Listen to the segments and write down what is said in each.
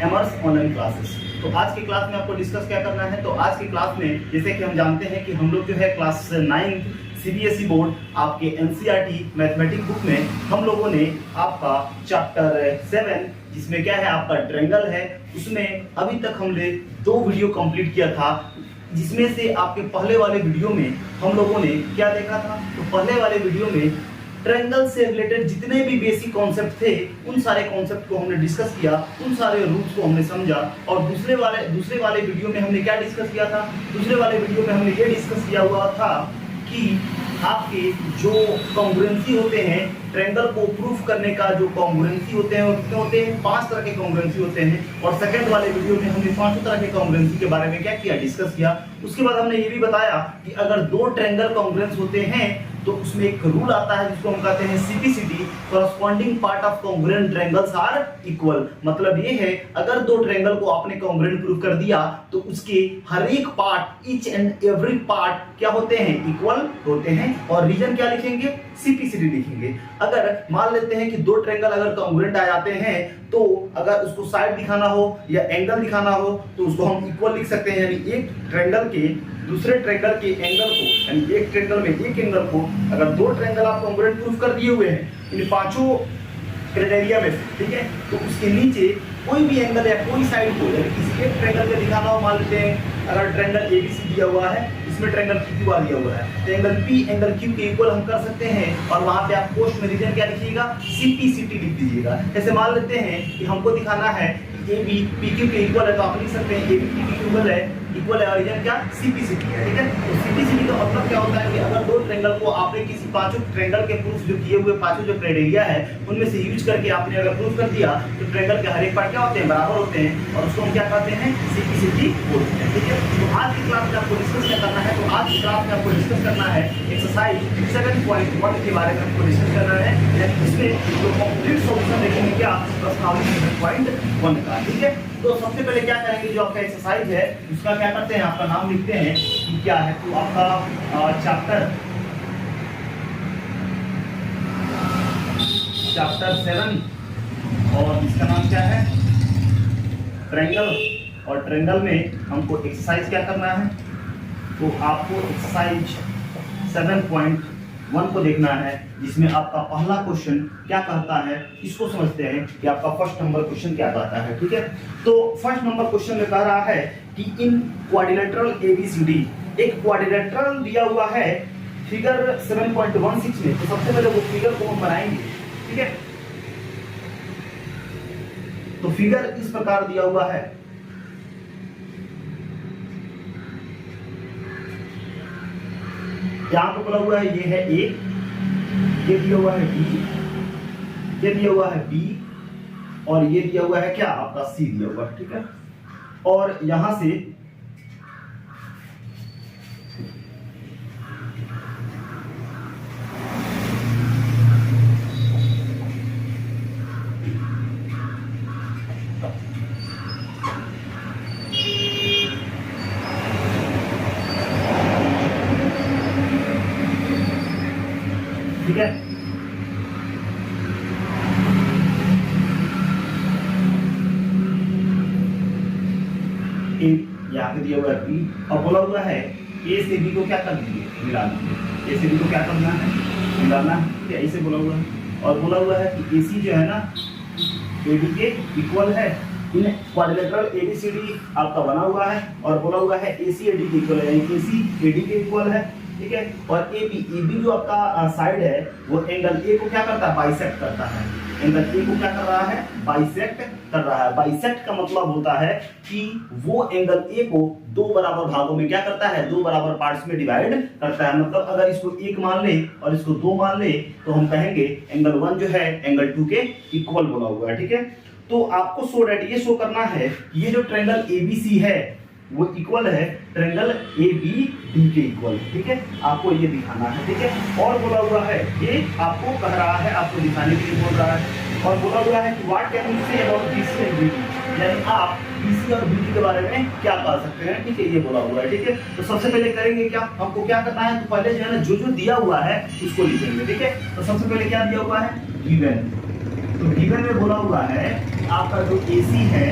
एमर्स online classes. तो आज की क्लास में आपको डिस्कस क्या करना है, तो आज की क्लास में जैसे कि हम जानते हैं कि हम लोग जो है क्लास 9 सीबीएसई बोर्ड आपके एनसीईआरटी मैथमेटिक्स बुक में हम लोगों ने आपका चैप्टर 7 जिसमें क्या है आपका ट्रायंगल है, उसमें अभी तक हमने 2 वीडियो कंप्लीट किया था, जिसमें से आपके पहले वाले वीडियो में हम लोगों ने क्या देखा था, तो पहले वाले वीडियो में ट्रायंगल से रिलेटेड जितने भी बेसिक कॉन्सेप्ट थे उन सारे कॉन्सेप्ट को हमने डिस्कस किया, उन सारे रूल्स को हमने समझा। और दूसरे वाले वीडियो में हमने क्या डिस्कस किया था, दूसरे वाले वीडियो में हमने ये डिस्कस किया हुआ था कि आपके जो कॉन्ग्रुएंसी होते हैं, ट्रायंगल को प्रूफ करने का जो कॉन्ग्रुएंसी होते हैं वो कितने होते हैं, 5 तरह के कॉन्ग्रुएंसी होते हैं। और सेकंड वाले वीडियो में हमने 5 तरह के कॉन्ग्रुएंसी के बारे में क्या किया, डिस्कस किया। उसके बाद हमने ये भी बताया कि अगर 2 ट्रायंगल कॉन्ग्रुएंस होते हैं तो उसमें एक रूल आता है जिसको हम कहते हैं CPCT, corresponding part of congruent triangles are equal. मतलब ये है अगर 2 ट्रायंगल को आपने कॉन्ग्रुएंट प्रूफ कर दिया तो उसके हर एक part, each and every part क्या होते हैं, इक्वल होते हैं। और रीजन क्या लिखेंगे, सीपीसीटी लिखेंगे। अगर मान लेते हैं कि 2 ट्रायंगल अगर कॉन्ग्रुएंट आ जाते हैं तो अगर उसको साइड दिखाना हो या एंगल दिखाना हो तो उसको हम इक्वल लिख सकते हैं, यानी एक ट्रायंगल के दूसरे ट्रायंगल के एंगल को, यानी एक ट्रायंगल में एक एंगल को अगर 2 ट्रायंगल आप कॉन्ग्रुएंट प्रूफ कर दिए हुए हैं इन 5 क्राइटेरिया में, ठीक है, तो उसके नीचे कोई भी एंगल या कोई साइड को यानी किसी एक ट्रायंगल में दिखाना हो, मान लेते हैं अगर ट्रायंगल एबीसी दिया हुआ है, इसमें ट्रायंगल क्यूआर दिया हुआ है, तो एंगल पी एंगल क्यू के इक्वल हम कर सकते हैं। और वहां पे आप पोस्ट में रीजन क्या लिखिएगा, सीपीसीटी लिख दीजिएगा। जैसे मान लेते हैं कि हमको दिखाना है ए बी पी क्यू के इक्वल है, तो आप लिख सकते हैं A B P Q equal है, इक्वल है, और रीजन क्या, सीपीसीटी है, ठीक है। तो सीपीसीटी का मतलब क्या होता है कि अगर 2 ट्रायंगल को आपने किसी 5 ट्रायंगल के प्रूफ जो किए हुए 5 जो क्राइटेरिया है उनमें से यूज करके आपने अगर प्रूफ कर दिया तो ट्रायंगल के हर एक पार्ट क्या होते हैं, बराबर होते हैं, और उसको हम क्या कहते हैं, सीपीसीटी बोलते हैं, ठीक है। तो आज की क्लास में आपको डिस्कस क्या करना है, तो आज की क्लास में आपको डिस्कस करना है एक्सरसाइज 7.1 के बारे में आपको डिस्कस करना है, यानी इसमें जो कंप्लीट सॉल्यूशन देखेंगे क्या, प्रश्नावली 7.1 का, ठीक है। तो सबसे पहले क्या करेंगे, जो आपका एक्सरसाइज है उसका क्या करते हैं, आपका नाम लिखते हैं कि क्या है, तो आपका चैप्टर 7 और इसका नाम क्या है, ट्रायंगल। और ट्रायंगल में हमको एक्सरसाइज क्या करना है, तो आपको एक्सरसाइज 7.1 को देखना है, जिसमें आपका पहला क्वेश्चन क्या कहता है, इसको समझते हैं कि आपका फर्स्ट नंबर क्वेश्चन क्या कहता है, ठीक है। तो फर्स्ट नंबर क्वेश्चन में कह रहा है कि इन क्वाड्रिलेटरल एबीसीडी, एक क्वाड्रिलेटरल दिया हुआ है फिगर 7.16 में, तो सबसे पहले वो फिगर को हम बनाएंगे, ठीक है। तो फिगर इस प्रकार दिया हुआ है, यहां पर बोला हुआ है ये है ए, ये दिया हुआ है बी, ये दिया हुआ है बी, और ये दिया हुआ है क्या, आपका सी दिया हुआ है, ठीक है। और यहां से ठीक है, यहाँ पे दिया हुआ है बी, और बोला हुआ है ए से बी को क्या कर दीजिए, मिलाना। ए से बी को क्या करना है, मिलाना है, क्या ऐसे बोला हुआ है। और बोला हुआ है कि एसी जो है ना ए बी के इक्वल है, इन क्वाड्रिलेटरल एबीसीडी आपका बना हुआ है, और बोला हुआ है एसी एडी के इक्वल है, यानी एसी एडी के इक्वल है, ठीक है। और एबी जो आपका साइड है वो एंगल ए को क्या करता है, बाइसेक्ट करता है, एंगल ए को क्या कर रहा है, बाइसेक्ट कर रहा है। बाइसेक्ट का मतलब होता है कि वो एंगल ए को 2 बराबर भागों में क्या करता है, 2 बराबर पार्ट्स में डिवाइड करता है। मतलब अगर इसको 1 मान ले और इसको 2 मान ले तो हम कहेंगे एंगल 1 जो है एंगल 2 के इक्वल बोला हुआ है, ठीक है। तो आपको सो डेट ये शो करना है कि ये जो ट्रायंगल एबीसी है वो इक्वल है ट्रायंगल एबीडी के इक्वल, ठीक है, आपको ये दिखाना है, ठीक है। और बोला हुआ है ये आपको कह रहा है, आपको दिखाने के लिए बोल रहा है, और बोला हुआ है कि what can you say about BC and BD, यानी आप बीसी और बीडी के बारे में क्या कह सकते हैं, ठीक है, ये बोला हुआ है, ठीक है। तो सबसे पहले करेंगे क्या, हमको क्या करना है, तो पहले जो है ना जो दिया हुआ है उसको लिखेंगे, ठीक है। तो सबसे पहले क्या दिया हुआ है, गिवन, तो गिवन में बोला हुआ है आपका जो AC है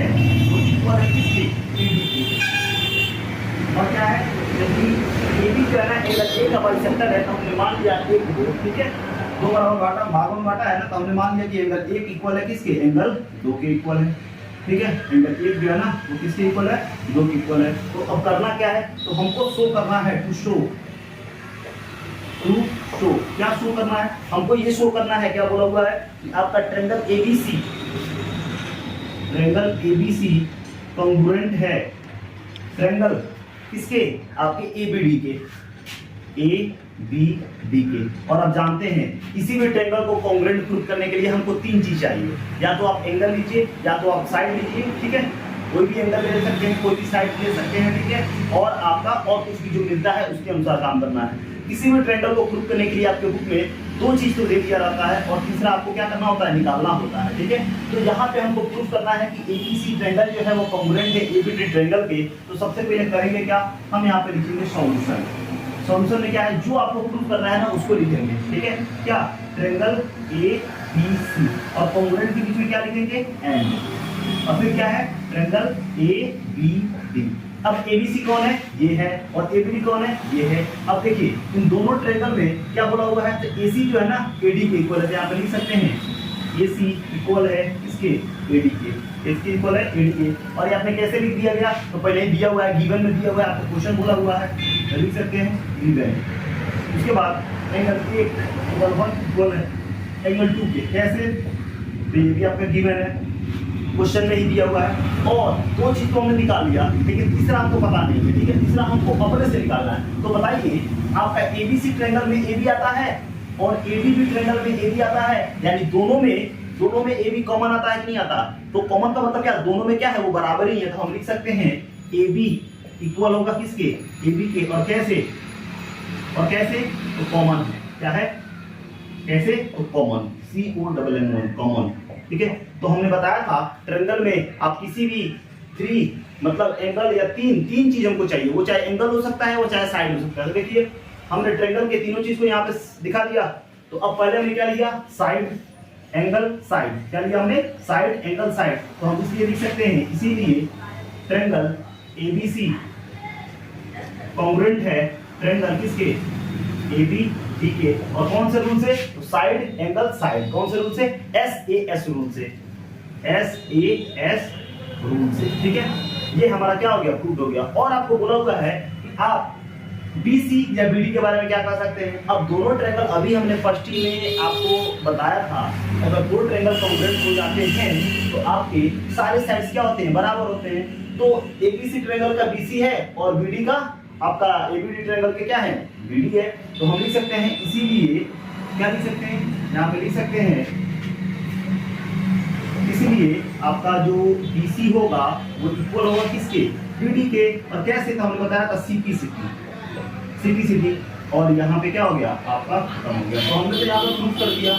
वो इक्वल है किसके, AB के। और क्या है, यदि AB जो है ना एंगल A का बाइसेक्टर है तो हमने मान लिया 1 2, ठीक है, 2 बराबर बांटा, भागों में बांटा है ना, तो हमने मान लिया कि एंगल 1 इक्वल है किसके, एंगल 2 के इक्वल है, ठीक है। एंगल 1 जो है ना वो किसके इक्वल है, 2 के इक्वल है। तो अब करना क्या है, तो हमको शो करना है, टू शो क्या शो करना है, हमको ये शो करना है, क्या बोला हुआ है कि आपका ट्रायंगल ABC कॉन्ग्रुएंट है ट्रायंगल किसके, आपके ABD के, ABD के। और आप जानते हैं किसी भी ट्रायंगल को कॉन्ग्रुएंट प्रूव करने के लिए हमको 3 चीज चाहिए, या तो आप एंगल लीजिए, या तो आप साइड लीजिए, ठीक है, कोई भी एंगल ले सकते हैं, कोई भी साइड ले सकते हैं, ठीक है, और आपका और कुछ भी जो मिलता है उसके अनुसार काम करना है। किसी भी ट्रायंगल को प्रूव करने के लिए आपके बुक में 2 चीज तो दे दिया रहता है, और तीसरा आपको क्या करना होता है, निकालना होता है, ठीक है। तो यहाँ पे हमको प्रूफ करना है कि ABC ट्रायंगल जो है वो कॉन्ग्रुएंट है ABD ट्रायंगल के। तो सबसे पहले करेंगे क्या, हम यहाँ पे लिखेंगे सॉल्यूशन। सॉल्यूशन में क्या है, जो आपको प्रूफ करना है ना उसको लिखेंगे, ठीक है, क्या, ट्रायंगल ABC, और कॉन्ग्रुएंट के बीच में क्या लिखेंगे, एंड, और फिर क्या है, ट्रायंगल ABD। अब ABC कौन है, ये है, और ABD कौन है, ये है। अब देखिए इन दोनों ट्रायंगल में क्या बोला हुआ है, तो AC जो है ना AD के इक्वल है, यहाँ पे लिख सकते हैं AC इक्वल है इसके, AD के, इसके इक्वल है AD के। और यहाँ पे कैसे लिख दिया गया, तो पहले ही दिया हुआ है, गिवन में दिया हुआ है, आपको क्वेश्चन बोला हुआ है, तो लिख सकते हैं गिवन। उसके बाद एंगल 1 इक्वल 1 इक्वल है एंगल 2 के, कैसे, तो ये भी आपका गिवन है, क्वेश्चन में ही दिया हुआ है। और 2 चीज तो हमने निकाल लिया, लेकिन तीसरा हमको पता नहीं है, ठीक है, तीसरा हमको अपने से निकालना है। तो बताइए आपका ABC ट्रायंगल में AB आता है और ABD ट्रायंगल में AB आता है, यानी दोनों में AB कॉमन आता है कि नहीं आता, तो कॉमन का मतलब क्या, दोनों में क्या है, वो बराबर ही है। तो हम लिख सकते हैं AB इक्वल होगा किसके, AB के, और कैसे, तो कॉमन है, क्या है, कैसे, तो कॉमन, COMMON कॉमन, ठीक है। तो हमने बताया था ट्रायंगल में आप किसी भी 3 मतलब एंगल या तीन चीज हमको चाहिए, वो चाहे एंगल हो सकता है, वो चाहे साइड हो सकता है। तो देखिए हमने ट्रायंगल के तीनों चीज को यहाँ पे दिखा दिया। तो अब पहले हमने क्या लिया, साइड एंगल साइड, क्या लिया हमने, साइड एंगल साइड। तो हम इसलिए लिख सकते हैं, इसीलिए ट्रायंगल ABC कॉन्ग्रुएंट है ट्रायंगल किसके, ABD के, और कौन से रूल से, तो साइड एंगल साइड, कौन से रूल से, SAS रूल से, SAS रूल से, ठीक है। ये हमारा क्या हो गया, प्रूव हो गया। और आपको बोला हुआ है कि आप BC या BD के बारे में क्या कह सकते हैं। अब दोनों ट्रायंगल, अभी हमने फर्स्ट ही में आपको बताया था, अगर 2 ट्रायंगल कॉन्ग्रुएंट हो जाते हैं तो आपके सारे साइड्स क्या होते हैं, बराबर होते हैं। तो ABC ट्रायंगल का BC है और BD का आपका ABD ट्रायंगल के क्या है, BD है। तो हम लिख सकते हैं, इसीलिए क्या लिख सकते हैं, यहाँ पे लिख सकते हैं, इसीलिए आपका जो BC होगा वो इक्वल होगा किसके, BD के। और कैसे, तो हमने बताया था CPCT, और यहाँ पे क्या हो गया, आपका खत्म हो गया। तो हमने तो यहाँ पर प्रूफ कर दिया,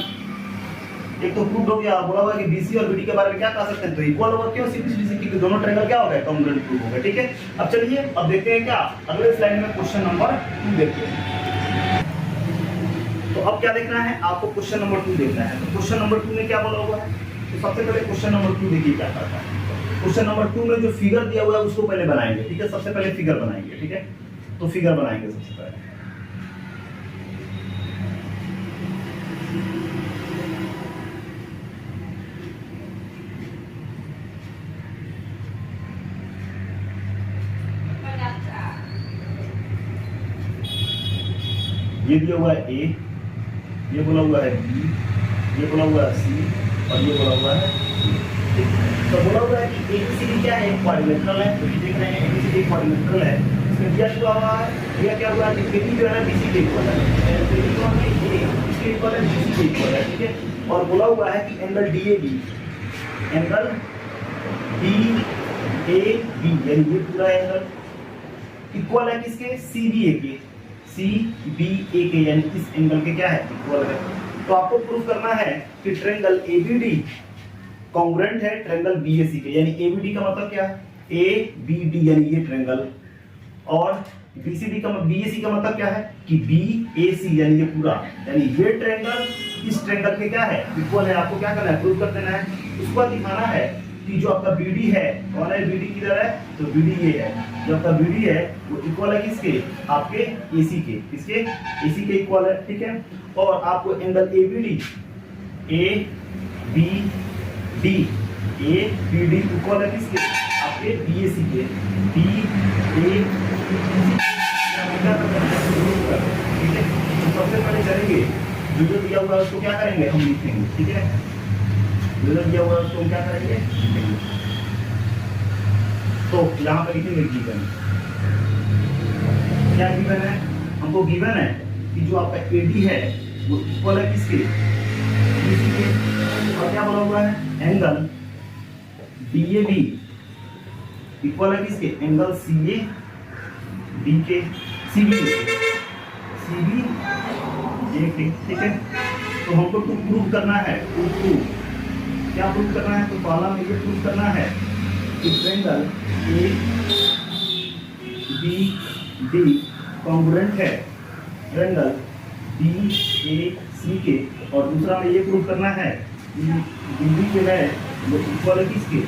एक तो प्रूफ हो गया, बोला हुआ है कि BC और BD के बारे में क्या कह सकते हैं, तो इक्वल होगा, क्यों, CPCT के दोनों ट्रायंगल क्या हो गए, कॉन्ग्रुएंट प्रूफ हो गए, ठीक है। अब चलिए अब देखते हैं क्या, अगले स्लाइड में क्वेश्चन नंबर 2 देखते हैं। तो अब क्या देखना है आपको, क्वेश्चन नंबर 2 देखना है। तो क्वेश्चन नंबर 2 में क्या बोला हुआ है, तो सबसे पहले क्वेश्चन नंबर 2 देखिए क्या करता है। क्वेश्चन नंबर 2 में जो फिगर दिया हुआ है उसको पहले बनाएंगे, ठीक है, सबसे पहले फिगर बनाएंगे, ठीक है। तो फिगर बनाएंगे सबसे पहले, ये दिया हुआ है A, ये बोला हुआ है B, ये बोला हुआ है C, और ये बोला हुआ है D। तो बोला हुआ है कि ABCD क्या है, क्वाड्रिलेटरल है, तो ये देख रहे हैं ABCD क्वाड्रिलेटरल है। इसमें दिया क्या हुआ है, ये क्या हुआ है कि AD जो है ना BC के इक्वल है, AD कौन है, A इसके इक्वल है, BC के इक्वल है, ठीक है। और बोला हुआ है कि एंगल DAB यानी ये पूरा एंगल इक्वल है किसके, CBA के, यानी इस एंगल के क्या है, इक्वल है। तो आपको प्रूफ करना है कि ट्रायंगल ABD कॉन्ग्रुएंट है ट्रायंगल BAC के, यानी ABD का मतलब क्या है, ABD यानी ये ट्रायंगल और BCD का BAC का मतलब क्या है कि BAC यानी ये पूरा, यानी ये ट्रायंगल इस ट्रायंगल के क्या है इक्वल है। आपको क्या करना है, प्रूव कर देना है। उसके बाद दिखाना है कि जो आपका BD है, कौन है BD किधर है, तो BD ये है। जो आपका BD है वो इक्वल है किसके, आपके AC के, किसके, AC के इक्वल है, ठीक है। और आपको एंगल ABD इक्वल है किसके, आपके BAC के, ठीक है। तो सबसे पहले करेंगे जो जो दिया हुआ है उसको क्या करेंगे, हम लिखेंगे, ठीक है। जो जो दिया हुआ है उसको हम क्या करेंगे, लिखेंगे। तो यहाँ पर लिखेंगे गिवन। क्या गिवन है, हमको गिवन है कि जो आपका AD है वो इक्वल है किसके, BC के। और क्या बोला हुआ है, एंगल DAB इक्वल है किसके, एंगल CAD के, CB ठीक है। तो हमको प्रूव करना है, क्या प्रूव करना है, तो पहला में ये प्रूव करना है कि ट्रायंगल ABD कॉन्ग्रुएंट है ट्रायंगल BAC के। और दूसरा में ये प्रूव करना है कि BD जो है वो इक्वल है किसके,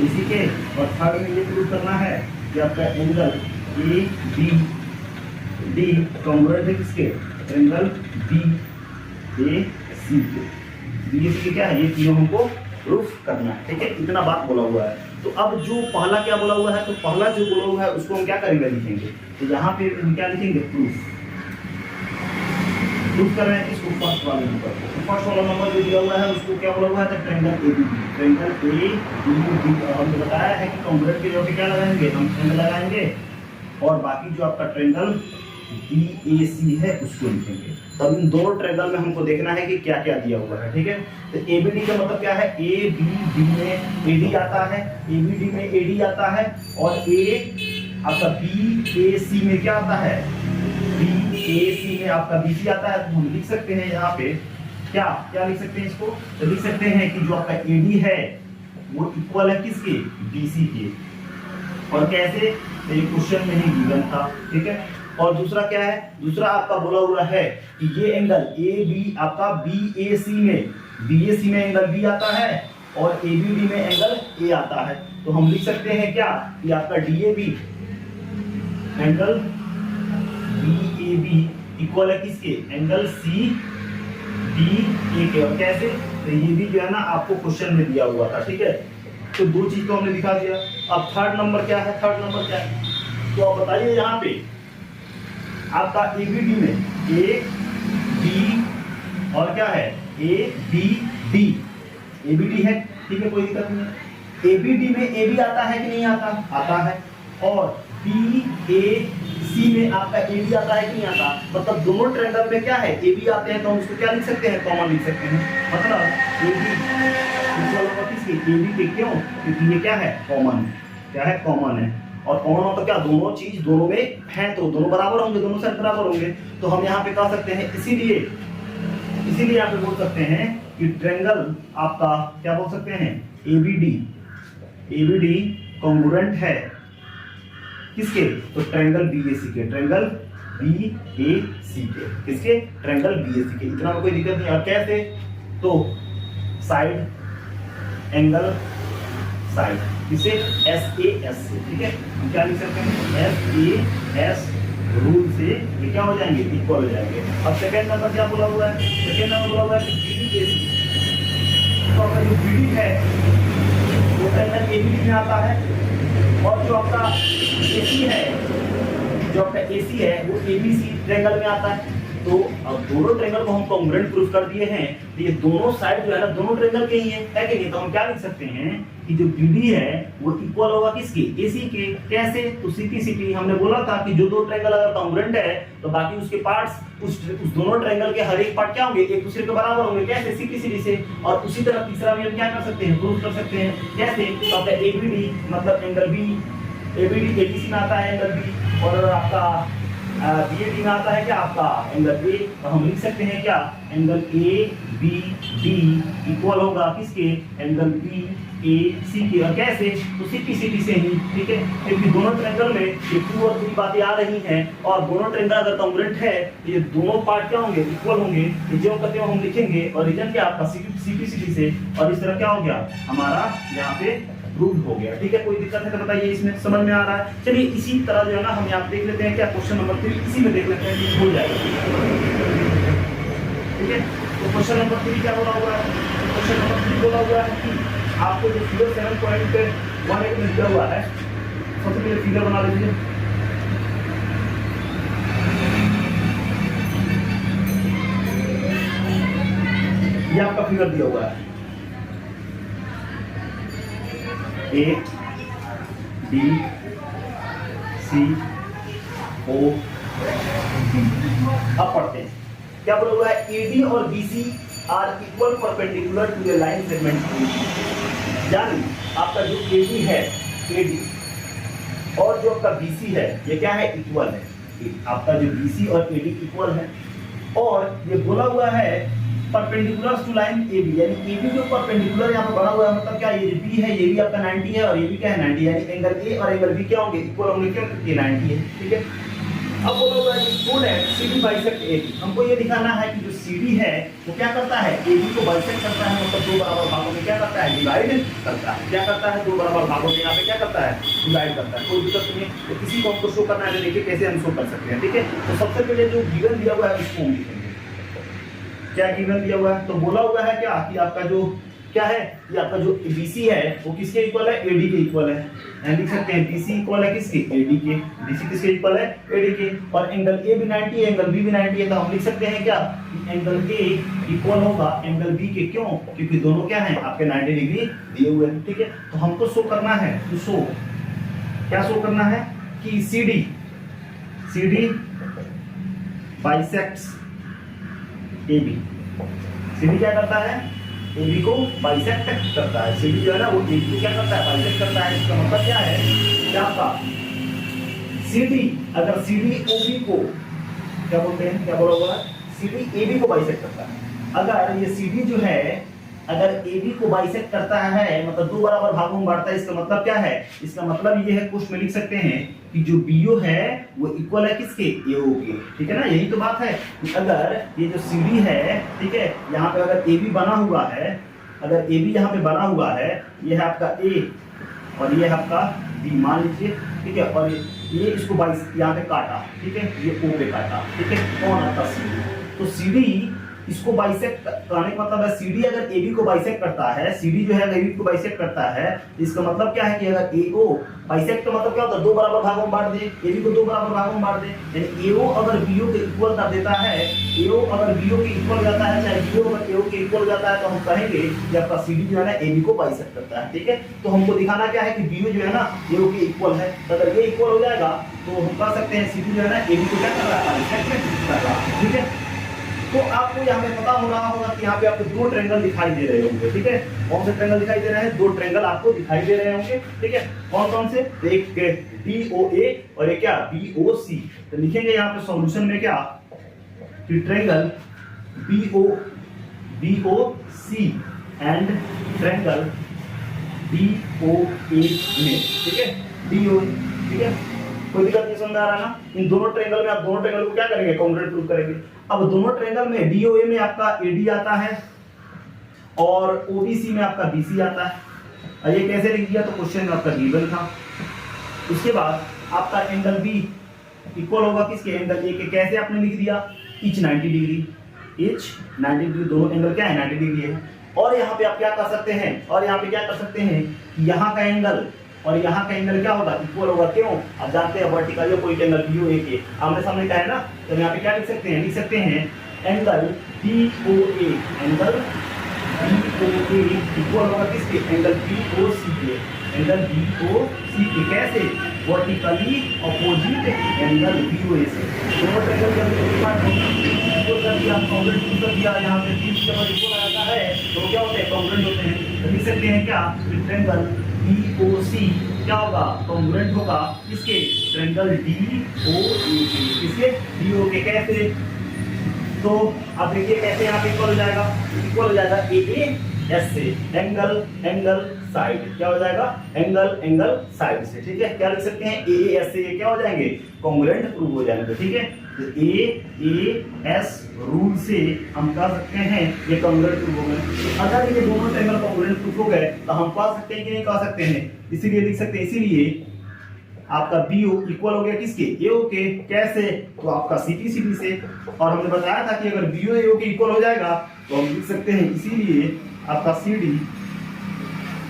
AC के। और थर्ड में ये प्रूव करना है कि आपका एंगल ABD कॉन्ग्रुएंट है किसके, ट्रायंगल BAC के। BAC के क्या है, ये तीनों हमको प्रूफ करना है, ठीक है। इतना बात बोला हुआ है। तो अब जो पहला क्या बोला हुआ है, तो पहला जो बोला हुआ है उसको हम क्या करेंगे, लिखेंगे। तो यहाँ पे हम क्या लिखेंगे, प्रूफ कर रहे हैं इसको फर्स्ट वाले नंबर। तो फर्स्ट वाला नंबर जो दिया हुआ है उसको क्या बोला हुआ है, तो ट्रायंगल ABD। और हमने बताया है कि कॉन्ग्रुएंट के जगह क्या लगाएंगे, हम एंगल लगाएंगे। और बाकी जो आपका ट्रायंगल BAC है उसको लिखेंगे। तब इन दोनों ट्रायंगल में हमको देखना है कि क्या क्या दिया हुआ है, ठीक है। तो ABD का मतलब क्या है, ABD में AD आता है, ABD में AD आता है। और आपका BAC में क्या आता है, BAC में आपका BC आता है। तो हम लिख सकते हैं यहाँ पे क्या लिख सकते हैं इसको, तो लिख सकते हैं कि जो आपका AD है वो इक्वल है किसके, BC के। और कैसे, तो ये क्वेश्चन में ही गिवन था, ठीक है। और दूसरा क्या है, दूसरा आपका बोला हुआ है कि ये एंगल AB आपका BAC में एंगल B आता है और ABD में एंगल A आता है। तो हम लिख सकते हैं क्या कि आपका DAB एंगल BAB इक्वल है किसके, एंगल CDA के। और कैसे, तो ये भी जो है ना आपको क्वेश्चन में दिया हुआ था, ठीक है। तो दो चीज तो हमने दिखा दिया। अब थर्ड नंबर क्या है, तो आप बताइए यहाँ पे आपका ABD में AD और क्या है, ABD है, ठीक है, कोई दिक्कत नहीं है। ABD में AB आता है कि नहीं आता है। और BAC में आपका AB आता है कि नहीं आता। मतलब दोनों ट्रायंगल में क्या है, AB आते हैं, तो हम उसको क्या लिख सकते हैं, कॉमन लिख सकते हैं। मतलब AB के, क्यों, क्योंकि ये क्या है, कॉमन है। और कॉमन मतलब क्या, दोनों चीज दोनों में हैं तो दोनों बराबर होंगे, दोनों साइड बराबर होंगे। तो हम यहाँ पे कह सकते हैं, इसीलिए यहाँ पे बोल सकते हैं कि ट्रायंगल आपका क्या बोल सकते हैं, ABD कॉन्ग्रुएंट है किसके, तो ट्रायंगल BAC के, किसके, ट्रायंगल BAC के। इतना में कोई दिक्कत नहीं। और कैसे, तो साइड एंगल साइड, इसे SAS से, ठीक है। हम क्या लिख सकते हैं, SAS रूल से ये क्या हो जाएंगे, इक्वल हो जाएंगे। अब सेकंड नंबर क्या बोला हुआ है, कि BDAC। तो आपका जो BD है वो ट्रायंगल ABD में आता है। और जो आपका AC है वो ABC ट्रायंगल में आता है। तो अब दोनों ट्रायंगल को हम कॉन्ग्रुएंट प्रूफ कर दिए हैं। तो ये दोनों साइड जो है ना दोनों ट्रायंगल के ही है कि नहीं। तो हम क्या लिख सकते हैं कि जो BD है वो इक्वल होगा किसके, AC के। कैसे, तो सिटी हमने बोला था कि जो दो ट्रायंगल अगर कॉन्ग्रुएंट है तो बाकी उसके पार्ट्स उस दोनों ट्रायंगल के हर एक पार्ट क्या होंगे, एक दूसरे के बराबर होंगे। कैसे, सिटी से। और उसी तरह तीसरा भी हम क्या कर सकते हैं, प्रूफ कर सकते हैं। कैसे, तो आपका ABD मतलब एंगल B, ABD ABC में आता है एंगल B। और आपका BAD में आता है क्या आपका एंगल ए, तो हम लिख सकते हैं क्या एंगल ABD इक्वल होगा किसके एंगल BAC के। और कैसे तो CPCD से ही, ठीक है, क्योंकि दोनों ट्रायंगल में ये 2 और 3 बातें आ रही हैं और दोनों ट्रायंगल अगर कॉन्ग्रुएंट है तो ये दोनों पार्ट क्या होंगे इक्वल होंगे। जो करते हो हम लिखेंगे और रीजन क्या आपका CPCD से, और इस तरह क्या हो गया हमारा यहाँ पे प्रूव हो गया। ठीक है, कोई दिक्कत है तो बताइए, इसमें समझ में आ रहा है। चलिए इसी तरह जो है ना हम यहाँ पे देख लेते हैं क्या क्वेश्चन नंबर 3 इसी में देख लेते हैं कि हो जाएगा। ठीक है, तो क्वेश्चन नंबर 3 क्या बोला हुआ है, क्वेश्चन नंबर 3 बोला हुआ है कि आपको जो फिगर 7.18 में दिया हुआ है, सबसे पहले फिगर बना लीजिए। ये आपका फिगर दिया हुआ है A B C O D। अब पढ़ते हैं क्या बोला हुआ है, AD और BC are equal perpendicular to the line segment. यानी आपका जो AD है, AD और जो आपका BC है ये क्या है इक्वल है। आपका जो BC और AD इक्वल है और ये बोला हुआ है परपेंडिकुलर टू लाइन AB, यानी AB जो परपेंडिकुलर यहाँ पे बना हुआ है, मतलब क्या ये B है, ये भी आपका 90 है और ये भी क्या है 90, यानी एंगल A और एंगल B क्या होंगे इक्वल होंगे, क्यों क्योंकि 90 है। ठीक है, अब बोला हुआ है कि स्टूडेंट CD बाइसेक्ट AB। हमको ये दिखाना है कि जो CD है वो क्या करता है AB को बाइसेक्ट करता है, मतलब दो बराबर भागों में क्या करता है डिवाइड करता है। क्या करता है दो बराबर भागों में यहाँ पे क्या करता है डिवाइड करता है। कोई दिक्कत नहीं है, तो किसी को हमको शो करना है तो देखिए कैसे हम शो कर सकते हैं। ठीक है, तो सबसे पहले जो गिवन दिया हुआ है उसको हम लिखेंगे। क्या गिवन दिया हुआ है, तो बोला हुआ है क्या कि आपका जो क्या है ये आपका जो BC है वो किसके इक्वल है AD के इक्वल है। लिख सकते हैं BC इक्वल है किसके AD के, BC किसके इक्वल है AD के, और एंगल A भी 90 है एंगल B भी 90 है, तो हम लिख सकते हैं क्या एंगल A इक्वल होगा एंगल B के। क्यों, क्योंकि दोनों क्या हैं आपके 90 डिग्री दिए हुए हैं। ठीक है, तो हमको शो करना है, तो शो क्या शो करना है कि CD बाइसेक्ट्स AB। CD क्या करता है AB को बाइसेक्ट करता है। CD जो है ना वो AB को क्या करता है बाइसेक्ट करता है। इसका मतलब क्या है क्या आपका CD अगर CD OB को क्या बोलते हैं, क्या बोला हुआ है CD AB को बाइसेक्ट करता है। अगर ये CD जो है अगर AB को बाइसेक्ट करता है मतलब दो बराबर भागों में बांटता है, इसका मतलब क्या है, इसका मतलब ये है कुछ में लिख सकते हैं कि जो BO है वो इक्वल है किसके AO के। ठीक है ना, यही तो बात है कि अगर ये जो CD है, ठीक है, यहाँ पे अगर AB बना हुआ है, अगर AB यहाँ पे बना हुआ है, ये है आपका A और ये है आपका B मान लीजिए। ठीक है, और ये इसको बाइस यहाँ पे काटा, ठीक है, ये O पे काटा। ठीक है, कौन आपका CD, तो CD इसको बाइसेक्ट करने का मतलब है CD अगर AB को बाइसेक्ट करता है, CD जो है अगर AB को बाइसेक्ट करता है, इसका मतलब क्या है कि अगर AO बाइसेक्ट का मतलब क्या होता है दो बराबर भागों में बांट दे, AB को दो बराबर भागों में बांट दे, यानी AO अगर BO के इक्वल कर देता है, AO अगर BO के इक्वल हो जाता है, चाहे BO अगर AO के इक्वल हो जाता है, तो हम कहेंगे कि आपका CD जो है ना AB को बाइसेक्ट करता है। ठीक है, तो हमको दिखाना क्या है कि BO जो है ना AO के इक्वल है, तो अगर ये इक्वल हो जाएगा तो हम कह सकते हैं CD जो है ना AB को क्या कर रहा है बाइसेक्ट कर रहा है। ठीक है, तो आपको यहाँ पे पता हो रहा होगा कि यहाँ पे आपको दो ट्रायंगल दिखाई दे रहे होंगे। ठीक है, कौन से ट्रायंगल दिखाई दे रहे हैं, दो ट्रायंगल आपको दिखाई दे रहे होंगे। ठीक है, कौन कौन से, एक DOA और एक क्या BOC। तो लिखेंगे यहाँ पे सॉल्यूशन में क्या कि triangle BOC and triangle DOA में। ठीक है, DOA। ठीक है, कोई दिक्कत नहीं, समझ आ रहा है ना। इन दोनों ट्रायंगल में आप दोनों ट्रायंगल को क्या करेंगे कॉन्ग्रुएंट प्रूव करेंगे। अब दोनों ट्रायंगल में DOA में आपका AD आता है और OBC में आपका BC आता है। और ये कैसे लिख दिया, तो क्वेश्चन में आपका गिवन था। उसके बाद आपका एंगल B इक्वल होगा किसके एंगल A के। कैसे आपने लिख दिया इच 90 डिग्री, इच 90 डिग्री, दोनों एंगल क्या है 90 डिग्री है। और यहाँ पे आप क्या कर सकते हैं, और यहाँ पे क्या कर सकते हैं कि यहाँ का एंगल और यहाँ का एंगल क्या होगा इक्वल होगा। क्यों, आप जानते हैं वर्टिकल पॉइंट एंगल BOA के आमने सामने का है ना, तो यहाँ पे क्या लिख सकते हैं, लिख सकते हैं angle BOA, angle BOA equal होगा किसके एंगल BOC के, एंगल BOC के। कैसे, वर्टिकली अपोजिट एंगल BOA से। दोनों ट्रायंगल का इक्वल कर दिया, कॉन्ग्रुएंट प्रूव कर दिया। यहाँ पे तीन जब इक्वल आता है तो क्या होते हैं कॉन्ग्रुएंट होते हैं। तो लिख सकते हैं क्या ट्रायंगल BOC क्या होगा, कॉन्ग्रुएंट होगा किसके, ट्रायंगल DOA के, किसके, DO के। कैसे, तो अब देखिए कैसे यहाँ पे इक्वल हो जाएगा, इक्वल हो जाएगा AAS से, एंगल साइड, क्या हो जाएगा, एंगल साइड से, ठीक है। क्या लिख सकते हैं, AAS से ये क्या हो जाएंगे, कॉन्ग्रुएंट प्रूव हो जाएंगे, ठीक है। तो AAS रूल से हम कह सकते हैं ये कॉन्ग्रुएंट प्रूव हो गए। अगर ये दोनों ट्रायंगल कॉन्ग्रुएंट प्रूव हो गए तो हम कह सकते हैं कि नहीं कह सकते हैं, इसीलिए लिख सकते हैं, इसीलिए आपका BO इक्वल हो गया किसके, AO के। कैसे, तो आपका CD से, और हमने बताया था कि अगर BO AO के इक्वल हो जाएगा तो हम लिख सकते हैं, इसीलिए आपका CD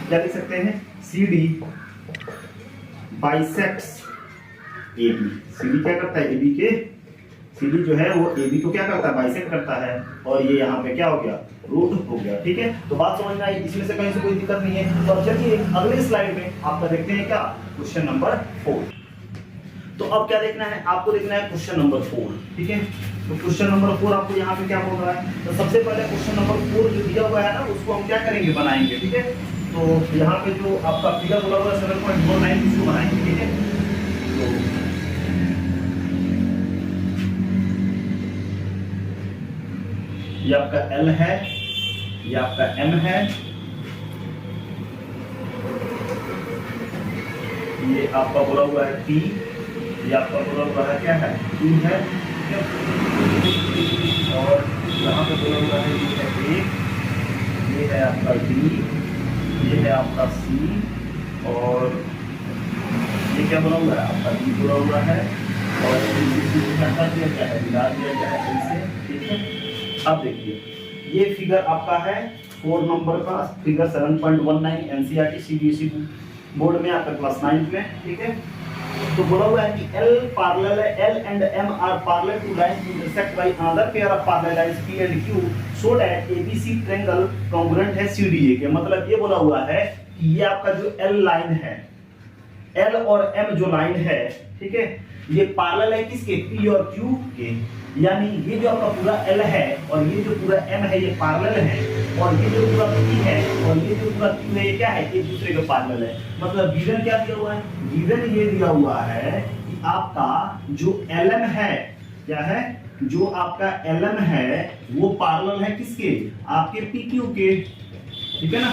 क्या लिख सकते हैं, CD बाइसेक्ट्स AB। CD क्या करता है, AB के, CD जो है वो AB को क्या करता है, बाइसेक्ट करता है, और ये यहाँ पे क्या हो गया, रूट हो गया, ठीक है। तो बात समझ में आई, इसमें से कहीं से कोई दिक्कत नहीं है। तो अब चलिए अगले स्लाइड में आपका देखते हैं क्या, क्वेश्चन नंबर 4। तो अब क्या देखना है, आपको देखना है क्वेश्चन नंबर 4, ठीक है। तो क्वेश्चन नंबर 4 आपको यहाँ पे क्या बोल रहा है, तो सबसे पहले क्वेश्चन नंबर 4 जो दिया हुआ है ना, उसको हम क्या करेंगे, बनाएंगे, ठीक है। तो यहाँ पे जो आपका फिगर बोला हुआ है 7.49, इसको बनाएंगे, ठीक है। तो ये आपका L है, ये आपका M है, ये आपका बोला हुआ है T, ये आपका बोला हुआ है क्या है, E है, और यहाँ पे बोला हुआ है ये है A, ये है आपका D, ये है आपका C, और ये क्या बोला हुआ है, आपका D बोला हुआ है, और क्या कर दिया गया है, मिला दिया गया है इनसे, ठीक है। अब देखिए ये फिगर आपका है 4 नंबर का, फिगर 7.19 NCERT CBSE बोर्ड में आपका क्लास 9 में, ठीक है। तो बोला हुआ है कि L पैरेलल है, L and M are parallel to lines intersect by another pair of parallel lines P and Q so that ABC triangle congruent है CDA के। मतलब ये बोला हुआ है कि ये आपका जो L लाइन है, L और M जो लाइन है, ठीक है, ये पैरेलल है किसके, P और Q के। यानी ये जो आपका पूरा L है और ये जो पूरा M है ये पैरेलल है, और ये जो पूरा P है और ये जो पूरा Q है ये क्या है, एक दूसरे के पैरेलल है। मतलब गिवन क्या दिया हुआ है, गिवन ये दिया हुआ है कि आपका जो LM है, क्या है, जो आपका LM है वो पैरेलल है किसके, आपके PQ के, ठीक है ना।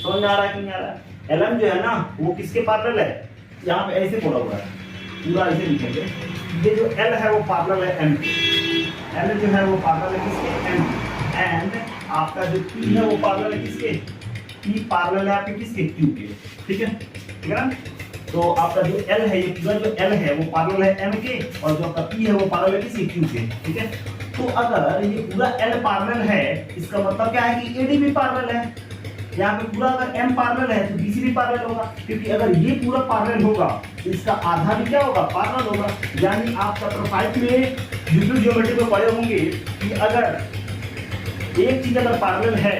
समझ में आ रहा है कि नहीं आ रहा है, LM जो है ना वो किसके पैरेलल है, यहाँ पे ऐसे बोला हुआ है, पूरा ऐसे लिखेंगे, ये जो L है वो पैरेलल है M के, L जो है वो पैरेलल है किसके, M के, एंड आपका जो P है वो पैरेलल है किसके, P पैरेलल है आपके किसके, Q के, ठीक है, ठीक है ना। तो आपका जो L है, ये पूरा जो L है वो पैरेलल है M के, और जो आपका P है वो पैरेलल है किसके, Q के, ठीक है। तो अगर ये पूरा L पैरेलल है, इसका मतलब क्या है कि AD भी पैरेलल है। यहाँ पे पूरा अगर M पैरेलल है तो BC भी पैरेलल होगा, क्योंकि अगर ये पूरा पैरेलल होगा तो इसका आधा भी क्या होगा, पैरेलल होगा। यानी आप चैप्टर 5 में यूक्लिड ज्योमेट्री में पढ़े होंगे कि अगर एक चीज अगर पैरेलल है,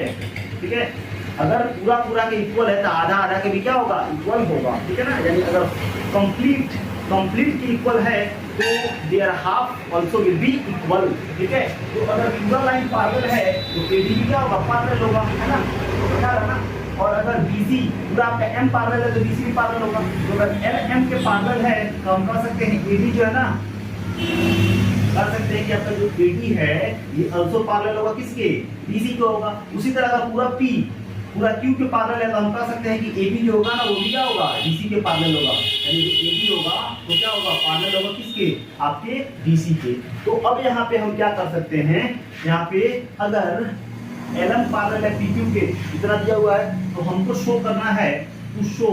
ठीक है, अगर पूरा के इक्वल है तो आधा आधा के भी क्या होगा, इक्वल होगा, ठीक है ना। यानी अगर कंप्लीट की इक्वल है तो their half also will be equal, ठीक है। तो अगर पूरा लाइन पैरेलल है तो AD भी क्या होगा, पैरेलल होगा, है ना, क्या है ना। और अगर BC पूरा आपका M पैरेलल है तो BC भी पैरेलल होगा। तो अगर L M के पैरेलल है तो हम कह सकते हैं AD जो है ना, कह सकते हैं कि आपका जो AD है ये आल्सो पैरेलल होगा किसके, BC को होगा। उसी तरह अगर पूरा Q के पैरेलल है तो हम कह सकते हैं कि AB जो होगा ना वो भी क्या होगा, BC के पैरेलल होगा। यानी जो AB होगा तो क्या होगा, पैरेलल होगा किसके, आपके BC के। तो अब यहाँ पे हम क्या कर सकते हैं, यहाँ पे अगर LM पैरेलल है PQ के, इतना दिया हुआ है, तो हमको शो करना है, टू शो,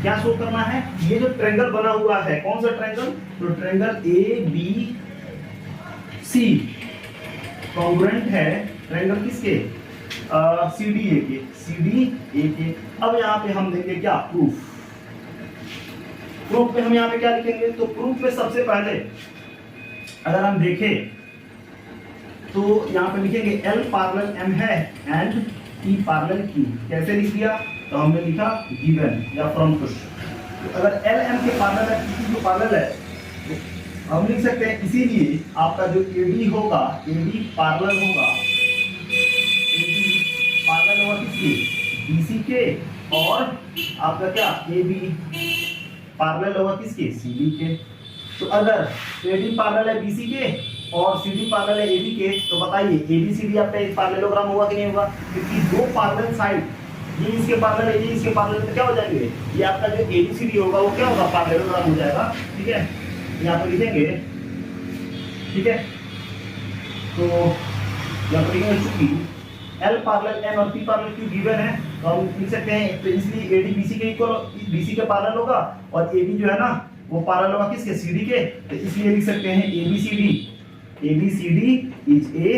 क्या शो करना है, ये जो ट्रायंगल बना हुआ है, कौन सा ट्रायंगल, तो ट्रायंगल ABC कॉन्ग्रुएंट है ट्रायंगल किसके, CDA के। अब यहाँ पे हम देंगे क्या, प्रूफ पे हम यहाँ पे क्या लिखेंगे, तो प्रूफ में सबसे पहले अगर हम देखें तो यहाँ पे लिखेंगे L पैरेलल M है एंड P पैरेलल Q। कैसे लिख दिया, तो हमने लिखा गिवन या फ्रॉम क्वेश्चन। तो अगर L M के पैरेलल है, Q के पैरेलल है, तो हम लिख सकते हैं, इसीलिए आपका जो AD होगा, AD पैरेलल होगा किसके, BC के, और आपका क्या ए बी पैरेलल होगा किसके, सी डी के। तो अगर ए डी पैरेलल है बी सी के और सी डी पैरेलल है ए बी के, तो बताइए ए बी सी डी आपका एक पैरेललोग्राम होगा कि नहीं होगा, क्योंकि दो पैरेलल साइड, ये इसके पैरेलल है, ये इसके पैरेलल, तो क्या हो जाएंगे, ये आपका जो ए बी सी डी होगा वो क्या होगा, पैरेललोग्राम हो जाएगा। ठीक है, यहाँ पर लिखेंगे। ठीक है, तो यहाँ पर लिखेंगे चूंकि L पैरेलल N और P पैरेलल Q गिवन है, तो हम लिख सकते हैं, तो इसलिए AD BC के इक्वल, BC के पैरेलल होगा और AB जो है ना वो पैरेलल होगा किसके, CD के, तो इसलिए लिख सकते हैं ABCD is a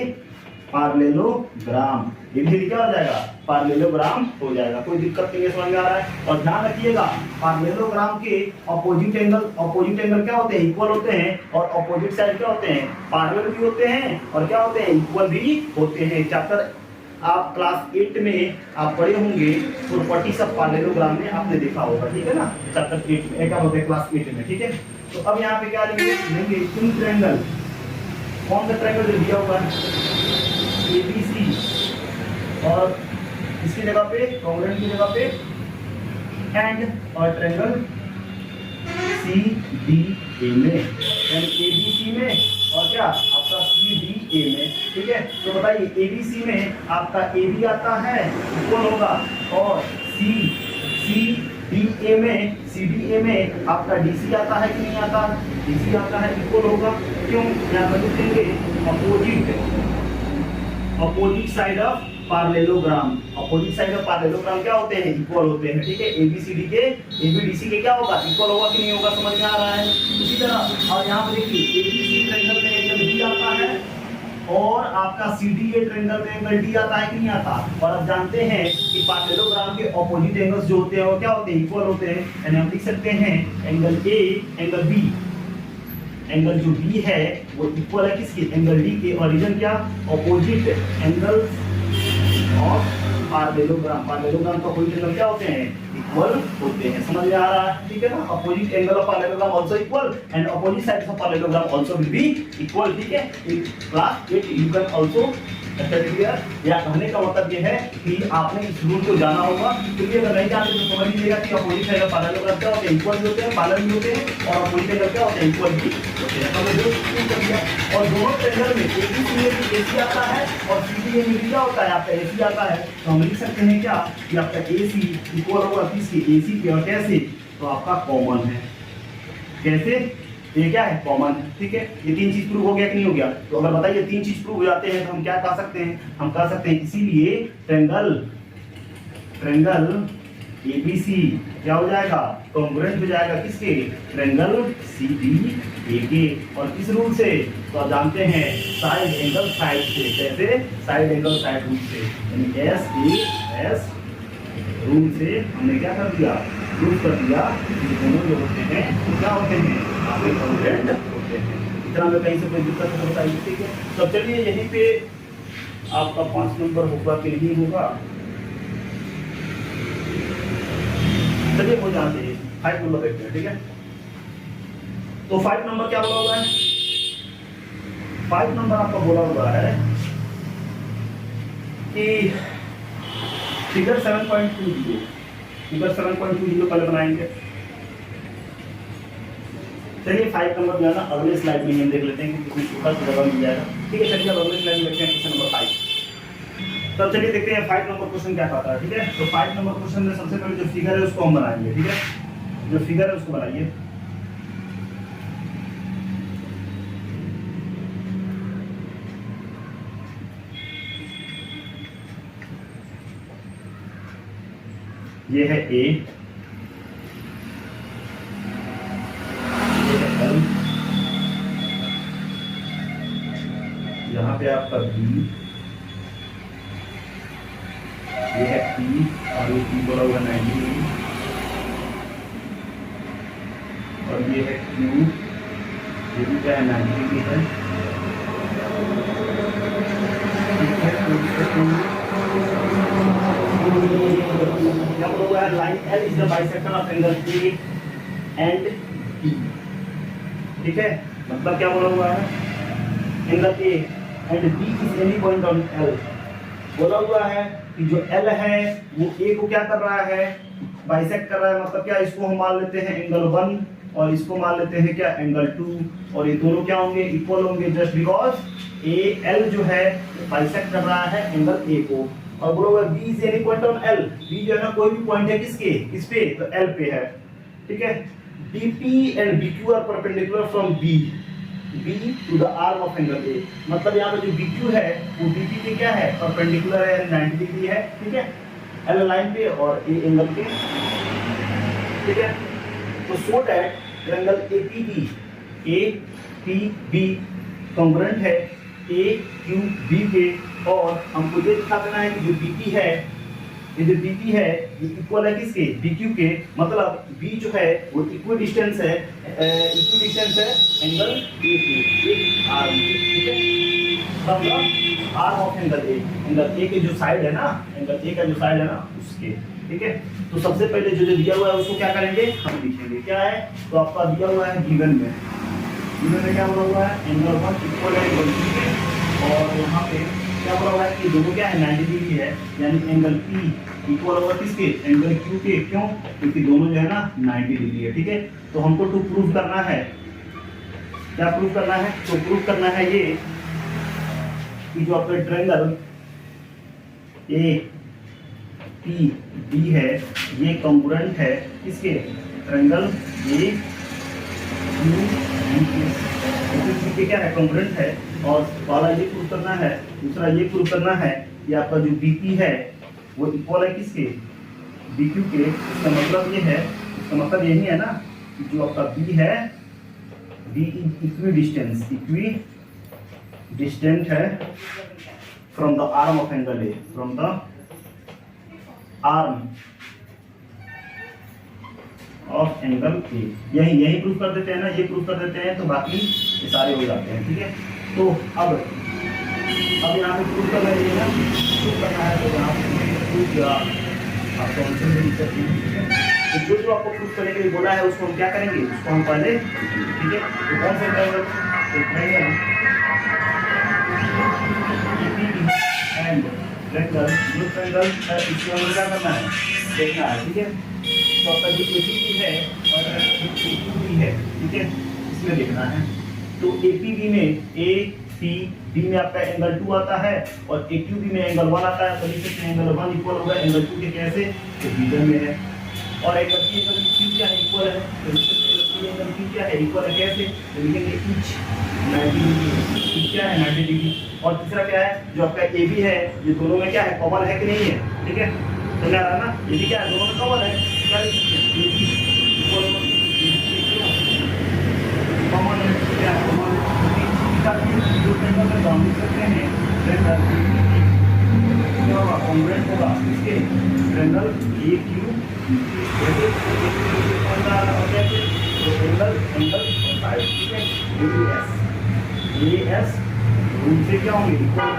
parallelogram. ABCD क्या हो जाएगा, पैरेललोग्राम हो जाएगा। कोई दिक्कत नहीं है, समझ में आ रहा है। और ध्यान रखिएगा पैरेललोग्राम के अपोजिट एंगल क्या होते हैं, इक्वल होते हैं, और अपोजिट साइड क्या होते हैं, पैरेलल भी होते हैं और क्या होते हैं, इक्वल भी होते हैं। चैप्टर आप क्लास 8 में आप पढ़े होंगे, प्रॉपर्टीज ऑफ पैरेललोग्राम में आपने देखा होगा। ठीक है ना, चैप्टर 8 में क्या होता है, क्लास 8 में। ठीक है, तो अब यहाँ पे क्या लेंगे इन ट्रायंगल, कौन सा ट्रायंगल दिया हुआ है, ABC, और इसकी जगह पे कॉन्ग्रुएंट की जगह पे एंड और ट्रायंगल CDA में, यानी ABC में और क्या आपका CDA में। ठीक है, तो बताइए ABC में आपका AB आता है इक्वल होगा, और CDA में आपका DC आता है कि नहीं आता, DC आता है, इक्वल होगा। क्यों, यहाँ पर लिखेंगे opposite side of parallelogram. Opposite side of parallelogram क्या होते हैं, इक्वल होते हैं। ठीक है, ABCD के ABDC के क्या होगा, इक्वल होगा कि नहीं होगा, समझ में आ रहा है। इसी तरह और यहाँ पर देखिए ABC ट्रायंगल में एंगल D आता है और आपका CDA ट्रायंगल में एंगल D आता है कि नहीं आता। और अब जानते हैं कि पैरेललोग्राम के अपोजिट एंगल्स जो होते हैं वो क्या होते हैं, इक्वल होते हैं। यानी हम लिख सकते हैं angle A angle B, angle जो B है वो इक्वल है किसके, एंगल D के। और रीजन क्या, opposite angles of parallelogram. Parallelogram का अपोजिट एंगल क्या होते हैं, इक्वल होते हैं। समझ में आ रहा है। ठीक है ना, opposite angle of parallelogram also equal and opposite sides of parallelogram also will be equal. ठीक है, in class 8 you can also या कहने का मतलब ये है कि आपने इस रूल को जाना होगा, क्योंकि अगर नहीं जानते तो समझ लीजिएगा कि अपोजिट साइड ऑफ पैरेललोग्राम क्या होते हैं, इक्वल भी होते हैं, पैरेलल भी होते हैं, और अपोजिट एंगल क्या होते हैं, इक्वल भी होते हैं। हमने जो प्रूव कर दिया। और दोनों ट्रायंगल में ABC में भी AC आता है और CDA में भी क्या होता है, आपका AC आता है। तो हम लिख सकते हैं क्या कि आपका AC इक्वल होगा किसके, AC के। और कैसे, तो आपका कॉमन है। कैसे, ये क्या है, कॉमन है। ठीक है, ये तीन चीज प्रूव हो गया कि नहीं हो गया। तो अगर बताइए तीन चीज प्रूव हो जाते हैं तो हम क्या कह सकते हैं, हम कह सकते हैं इसीलिए ट्रायंगल ABC क्या हो जाएगा, कॉन्ग्रुएंट हो जाएगा किसके, ट्रायंगल CDA के। और किस रूल से, तो आप जानते हैं साइड एंगल साइड से। कैसे, साइड एंगल साइड रूल से, यानी SAS रूल से हमने क्या कर दिया, प्रूव कर दिया कि दोनों जो होते हैं क्या होते हैं, आपके कॉन्ग्रुएंट होते हैं। इतना में कहीं से कोई दिक्कत नहीं बताइए। ठीक है, तो चलिए यहीं पे आपका 5 नंबर होगा कि नहीं होगा, चलिए वो जान लीजिए। 5 नंबर देखते हैं। ठीक है, तो 5 नंबर क्या बोला हुआ है, 5 नंबर आपका बोला हुआ है कि फिगर 7.20, फिगर 7.20 पहले बनाएंगे। चलिए 5 नंबर जो है ना अगले स्लाइड में हम देख लेते हैं कि छोटा सा जगह मिल जाएगा। ठीक है, चलिए अब अगले स्लाइड में देखते हैं क्वेश्चन नंबर 5। तो चलिए देखते हैं 5 नंबर क्वेश्चन क्या कहता है। ठीक है, तो 5 नंबर क्वेश्चन में सबसे पहले जो फिगर है उसको हम बनाएंगे। ठीक है, जो फिगर है उसको बनाइए। ये है A, ये है L, यहाँ पे आपका B, ये है P, और ये P बोला हुआ 90 डिग्री, और ये है Q, ये भी क्या है 90 डिग्री है। ठीक है, क्या बोला हुआ है, line L is the bisector of angle A and B। ठीक है, मतलब क्या बोला हुआ है, angle A and B is any point on L। बोला हुआ है कि जो L है वो A को क्या कर रहा है, बाइसेक्ट कर रहा है। मतलब क्या, इसको हम मान लेते हैं एंगल 1 और इसको मान लेते हैं क्या, एंगल 2, और ये दोनों क्या होंगे, इक्वल होंगे, जस्ट बिकॉज AL जो है बाइसेक्ट कर रहा है एंगल A को। और बोलो B is any point on L, B जो है ना कोई भी पॉइंट है किसके, किस पे, तो L पे है, ठीक है। BP and BQ are perpendicular from B to the arm of angle A। मतलब यहाँ पे जो BQ है वो BP पे क्या है, परपेंडिकुलर है, 90 डिग्री है, ठीक है, L लाइन पे और A एंगल पे, ठीक है। तो so that triangle APB congruent है AQB के, और हमको ये दिखा देना है कि जो BP है, ये जो BP है ये इक्वल है किसके, BQ के। मतलब B जो है वो इक्वल डिस्टेंस है एंगल A के, एक आर्म के, ठीक है, मतलब arm of angle A, angle A के जो साइड है ना, एंगल A का जो साइड है ना उसके, ठीक है। तो सबसे पहले जो दिया हुआ है उसको क्या करेंगे, हम लिखेंगे। क्या है, तो आपका दिया हुआ है गिवन में क्या बोला हुआ है, एंगल 1 इक्वल है एंगल 2 के, और यहाँ पे क्या बोला हुआ है कि दोनों क्या है, 90 डिग्री है, यानी एंगल P इक्वल होगा किसके, एंगल Q के। क्यों, क्योंकि दोनों जो है ना 90 डिग्री है, ठीक है। तो हमको टू प्रूव करना है, क्या प्रूव करना है, तो प्रूव करना है ये कि जो आपका ट्रायंगल APB है ये कॉन्ग्रुएंट है किसके, ट्रायंगल AQB के, क्या है, कॉन्ग्रुएंट है। और पहला ये प्रूव करना है, दूसरा ये प्रूव करना है कि आपका जो BP है वो इक्वल है किसके, BQ के। इसका मतलब ये है, इसका मतलब यही है ना कि जो आपका B है, B इक्वी डिस्टेंट है from the arm of angle A, from the arm of angle A। यही प्रूफ कर देते हैं ना, ये प्रूफ कर देते हैं तो बाकी ये सारे हो जाते हैं, ठीक है। तो अब यहाँ पे प्रूफ करना है ना, प्रूफ करना है, तो यहाँ पे प्रूफ किया आपको ऑप्शन में लिख सकते हैं, ठीक है। तो जो आपको प्रूफ करने के लिए बोला है उसको हम क्या करेंगे, उसको हम पहले, ठीक है। तो कौन सा ट्रायंगल, तो ट्रायंगल एंड ट्रायंगल, जो ट्रायंगल इसको हमें क्या करना है, देखना है, ठीक है। तो आपका जो APB है और AQB है, ठीक है, इसमें देखना है। तो APB में APB में आपका एंगल 2 आता है और AQB में एंगल 1 आता है। तो लिख सकते हैं एंगल 1 इक्वल होगा एंगल 2 के, कैसे, तो बीजन में है। और एंगल Q क्या है, इक्वल है, तो लिख सकते हैं एंगल Q क्या है, इक्वल है, कैसे, तो लिखेंगे इच 90 डिग्री, क्या है 90 डिग्री। और तीसरा क्या है, जो आपका AB है, ये दोनों में क्या है, कॉमन है कि नहीं है, ठीक है, समझ आ रहा है ना, ये भी क्या है, दोनों में कॉमन है, क्या लिख सकते हैं, AB इक्वल कॉमन है, क्या है, कॉमन है, जो ट्रायंगल में हम लिख सकते हैं ट्रायंगल क्या होगा, कॉन्ग्रुएंट होगा इसके ट्रायंगल AQB, जैसे कौन सा ऑब्जेक्ट, तो एंगल और साइड, ठीक है, AS उनसे क्या होंगे, इक्वल।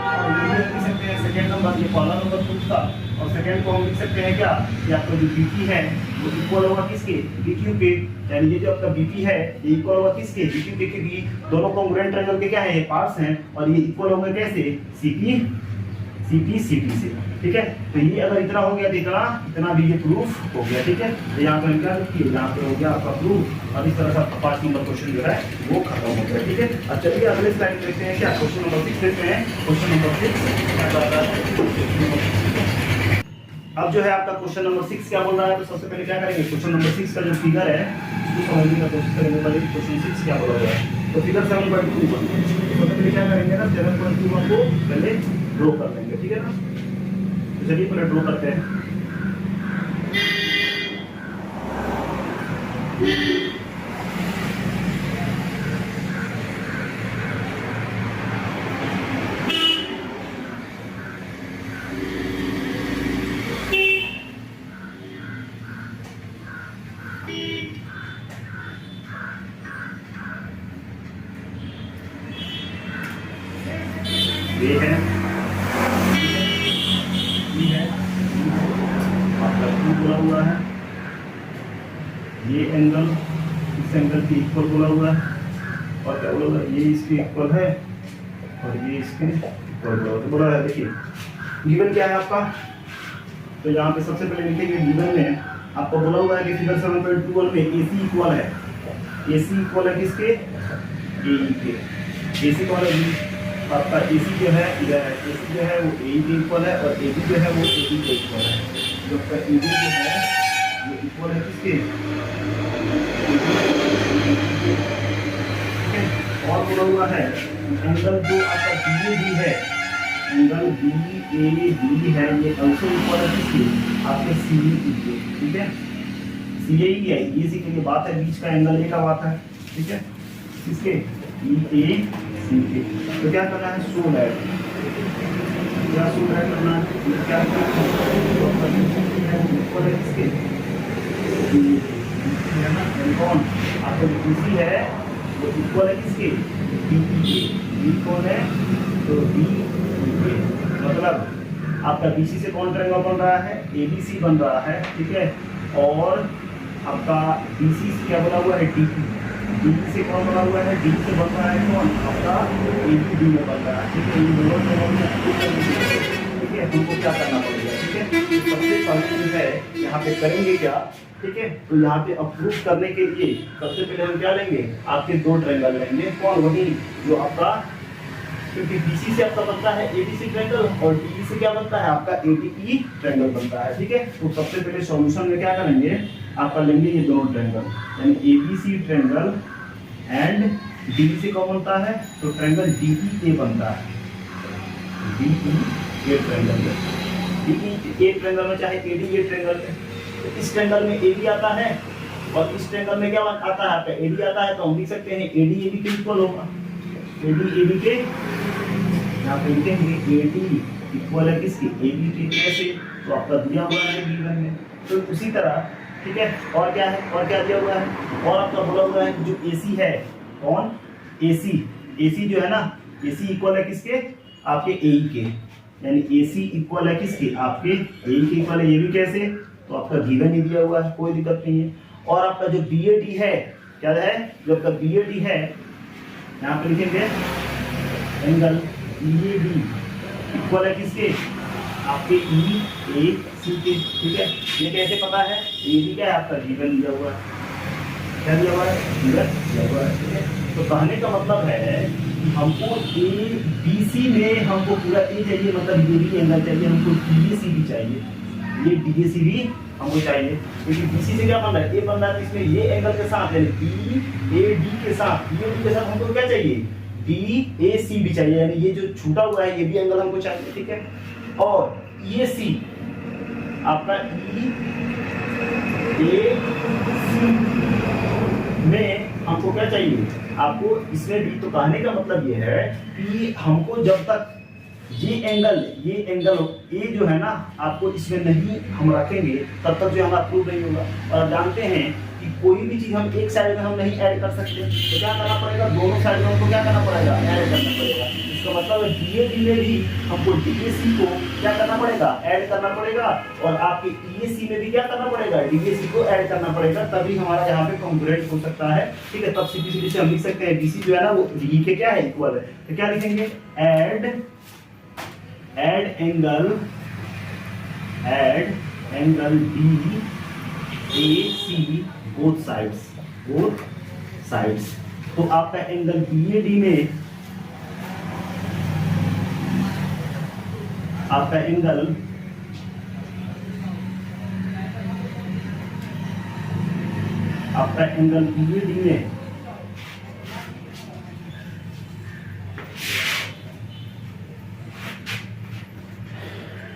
और लिख सकते हैं सेकंड नंबर, ये पहला नंबर प्रूफ था, और सेकंड को हम लिख सकते हैं क्या, कि आपका जो BP है वो इक्वल होगा किसके, BQ के। यानी ये जो आपका BP है ये इक्वल होगा किसके, BQ के, क्योंकि दोनों कॉन्ग्रुएंट ट्रायंगल के क्या है, ये पार्ट्स हैं, और ये इक्वल होंगे कैसे, CP CT से, ठीक है। तो ये अगर इतना हो गया तो इतना भी ये प्रूफ हो गया, ठीक है। तो यहाँ पर क्या लिखिए, यहाँ पे हो गया आपका प्रूफ। अब इस तरह से आपका 5 नंबर क्वेश्चन जो है वो खत्म हो गया, ठीक है। अब चलिए अगले स्लाइड देखते हैं, क्या क्वेश्चन नंबर 6 देखते हैं। क्वेश्चन नंबर 6 अब जो है आपका क्वेश्चन नंबर 6 क्या बोल रहा है, तो सबसे पहले क्या करेंगे, क्वेश्चन नंबर 6 का जो फिगर है उसको समझने का कोशिश करेंगे। पहले क्वेश्चन 6 क्या बोला गया है, तो फिगर 7.2 सबसे पहले क्या करेंगे ना, 7.2 को पहले ड्रॉ कर लेंगे, ठीक है ना। तो चलिए पहले ड्रॉ करते हैं। ये है आपका Q बोला हुआ है, ये एंगल इस एंगल के इक्वल बोला हुआ है, और क्या बोला हुआ है, ये इसके इक्वल है और ये इसके इक्वल बोला हुआ है। तो बोला है देखिए गिवन क्या है आपका, तो यहाँ पे सबसे पहले लिखेंगे गिवन में आपको बोला हुआ है कि फिगर 7.21 में AC इक्वल है, AC इक्वल है किसके, AE के, AC इक्वल है आपका AC जो है इधर है, AC जो है वो AE के इक्वल है और AB जो है वो AE के इक्वल है, जो आपका AD जो है वो इक्वल है किसके, और बोला हुआ है एंगल जो आपका BAD है, एंगल BAD है ये ऑल्सो इक्वल है किसके, आपके CAE के, ठीक है, CAE है, EAC के लिए बात है, बीच का एंगल A का बात है, ठीक है, किसके EAC के। तो क्या करना है, सो दैट, क्या सो दैट करना है, क्या इक्वल है किसके, है ना, कौन आपका BC है वो इक्वल है किसके, DE के, B कौन है तो DE के, मतलब आपका BC से कौन ट्रायंगल बन रहा है, ABC बन रहा है, ठीक है, और आपका BC से क्या बना हुआ है, DE, DE से कौन बना हुआ है, D से बन रहा है कौन, आपका ABD में बन रहा है, ठीक है, इन दोनों ठीक है, हमको क्या करना पड़ेगा, ठीक है, तो सबसे पहले जो है यहाँ पे करेंगे क्या, ठीक है, तो यहाँ पे अप्रूव करने के लिए सबसे पहले हम क्या लेंगे, आपके दो ट्रायंगल लेंगे, कौन, वही जो आपका, क्योंकि BC से आपका बनता है ABC ट्रायंगल और DE से क्या बनता है आपका ADE ट्रायंगल बनता है, ठीक है, तो सबसे पहले सॉल्यूशन में क्या करेंगे, आपका लेंगे ये दोनों ट्रायंगल, यानी ABC ट्रायंगल एंड DE से कौन बनता है, तो ट्रायंगल DEA बनता है, DEA ट्रायंगल, DEA ट्रायंगल में चाहे ADA ट्रायंगल है, तो इस ट्रायंगल में AB आता है और इस ट्रायंगल में क्या आता है आपका AD आता है, तो हम लिख सकते हैं AD AB के इक्वल होगा, AD AB के, यहाँ पे लिखेंगे AD इक्वल है किसके, AB के, कैसे, तो आपका दिया हुआ है गिवन में, तो उसी तरह, ठीक है, और क्या है, और क्या दिया हुआ है, और आपका बोला हुआ है जो AC है, कौन, AC जो है ना, AC इक्वल है किसके, आपके AE के, यानी AC इक्वल है किसके, आपके AE के इक्वल है, ये भी कैसे, तो आपका गिवन ही दिया हुआ है, कोई दिक्कत नहीं है, और आपका जो BAD है, क्या है, जो आपका BAD है, यहाँ पे लिखेंगे एंगल BAD इक्वल है किसके, आपके EAC के, ठीक है, ये कैसे पता है, ये भी क्या है आपका गिवन दिया हुआ है, क्या दिया हुआ है, गिवन दिया हुआ है, ठीक है, तो कहने का मतलब है कि हमको ABC में हमको पूरा A चाहिए, मतलब ये भी एंगल चाहिए, हमको DAC भी चाहिए, ये DAC भी हमको चाहिए, क्योंकि BC से क्या बन रहा है, A बन रहा है, इसमें ये एंगल के साथ यानी BAD के साथ, BAD के साथ हमको क्या चाहिए, DAC भी चाहिए, यानी ये जो छूटा हुआ है ये भी एंगल हमको चाहिए, ठीक है, और EAC आपका EAC में हमको क्या चाहिए, आपको इसमें भी, तो कहने का मतलब ये है कि हमको जब तक ये एंगल A जो है ना, आपको इसमें नहीं हम रखेंगे तब तक जो हमारा प्रूफ नहीं होगा, और आप जानते हैं कि कोई भी चीज हम एक साइड में हम नहीं ऐड कर सकते, तो क्या करना पड़ेगा, दोनों साइड में हमको क्या करना पड़ेगा, ऐड करना पड़ेगा, इसका मतलब है BAD में भी हमको DAC को क्या करना पड़ेगा, ऐड करना पड़ेगा, और आपके EAC में भी क्या करना पड़ेगा, DAC को ऐड करना पड़ेगा, तभी हमारा यहाँ पे कॉन्ग्रुएंट हो सकता है, ठीक है, तब सीधी से हम लिख सकते हैं BC जो है ना वो DE के क्या है, इक्वल है, तो क्या लिखेंगे, add angle DAC both sides, तो आपका एंगल BAD में आपका एंगल BAD में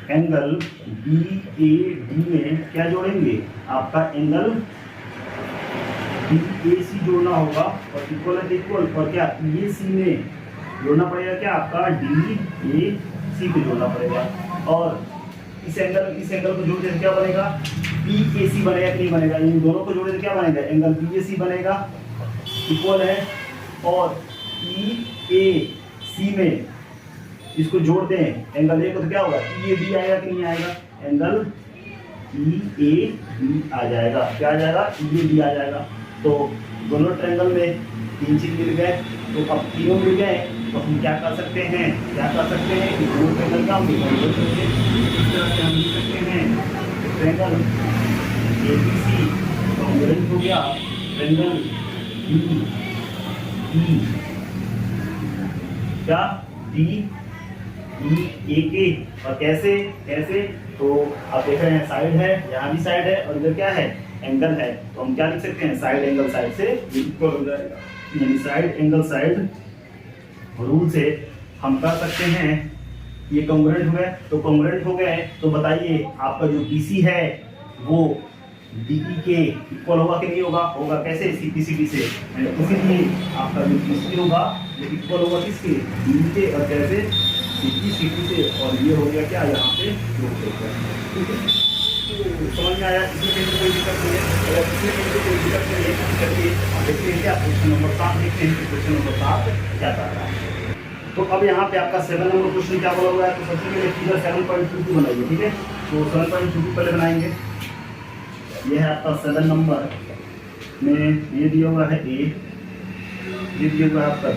एंगल BAD में क्या जोड़ेंगे, आपका एंगल DAC जोड़ना होगा, और इक्वल है इक्वल, और क्या EAC में जोड़ना पड़ेगा, क्या आपका DAC को जोड़ना पड़ेगा, और इस एंगल को जोड़ने से क्या बनेगा, BAC बनेगा कि नहीं बनेगा, इन दोनों को जोड़ने से क्या बनेगा, एंगल BAC बनेगा, इक्वल है, और EAC में इसको जोड़ दें एंगल A को, तो क्या होगा, EAB आएगा कि नहीं आएगा, एंगल EAB आ जाएगा, क्या आ जाएगा, EAB आ जाएगा, तो दोनों ट्रायंगल में 3 चीज मिल गए, तो अब तीनों मिल गए तो हम क्या कर सकते हैं कि दोनों ट्रायंगल का हम कॉन्वर्ट करेंगे। इस तरह से हम लिख सकते हैं ट्रायंगल ABC कॉन्वर्ट हो गया ट्रायंगल DEA क्या DEAK। और कैसे तो आप देख रहे हैं साइड है, यहाँ भी साइड है और इधर क्या है एंगल है, तो हम क्या लिख सकते हैं साइड एंगल साइड से इक्वल हो जाएगा, यानी साइड एंगल साइड रूल से हम कह सकते हैं ये कॉन्ग्रुएंट हो गए। तो कॉन्ग्रुएंट हो गए तो बताइए आपका जो BC है वो DE के इक्वल होगा कि नहीं होगा? होगा कैसे? CPCD से, इसीलिए आपका जो BC होगा वो इक्वल होगा किसके? DE के। और कैसे? CPCD से। और ये हो गया क्या यहाँ पे ठीक है, तो समझ में आया? इसमें कहीं कोई दिक्कत नहीं है। अगर इसमें कहीं कोई दिक्कत नहीं है चलिए देखते हैं क्या क्वेश्चन नंबर 7 देखते हैं कि क्वेश्चन नंबर 7 क्या कर रहा है। तो अब यहाँ पे आपका 7 नंबर क्वेश्चन क्या बोला हुआ है? तो सबसे पहले फिगर 7.22 बनाइए, ठीक है। तो 7.22 पहले बनाएंगे। ये है आपका 7 नंबर में ये दिया हुआ है A, ये दिया हुआ है आपका B,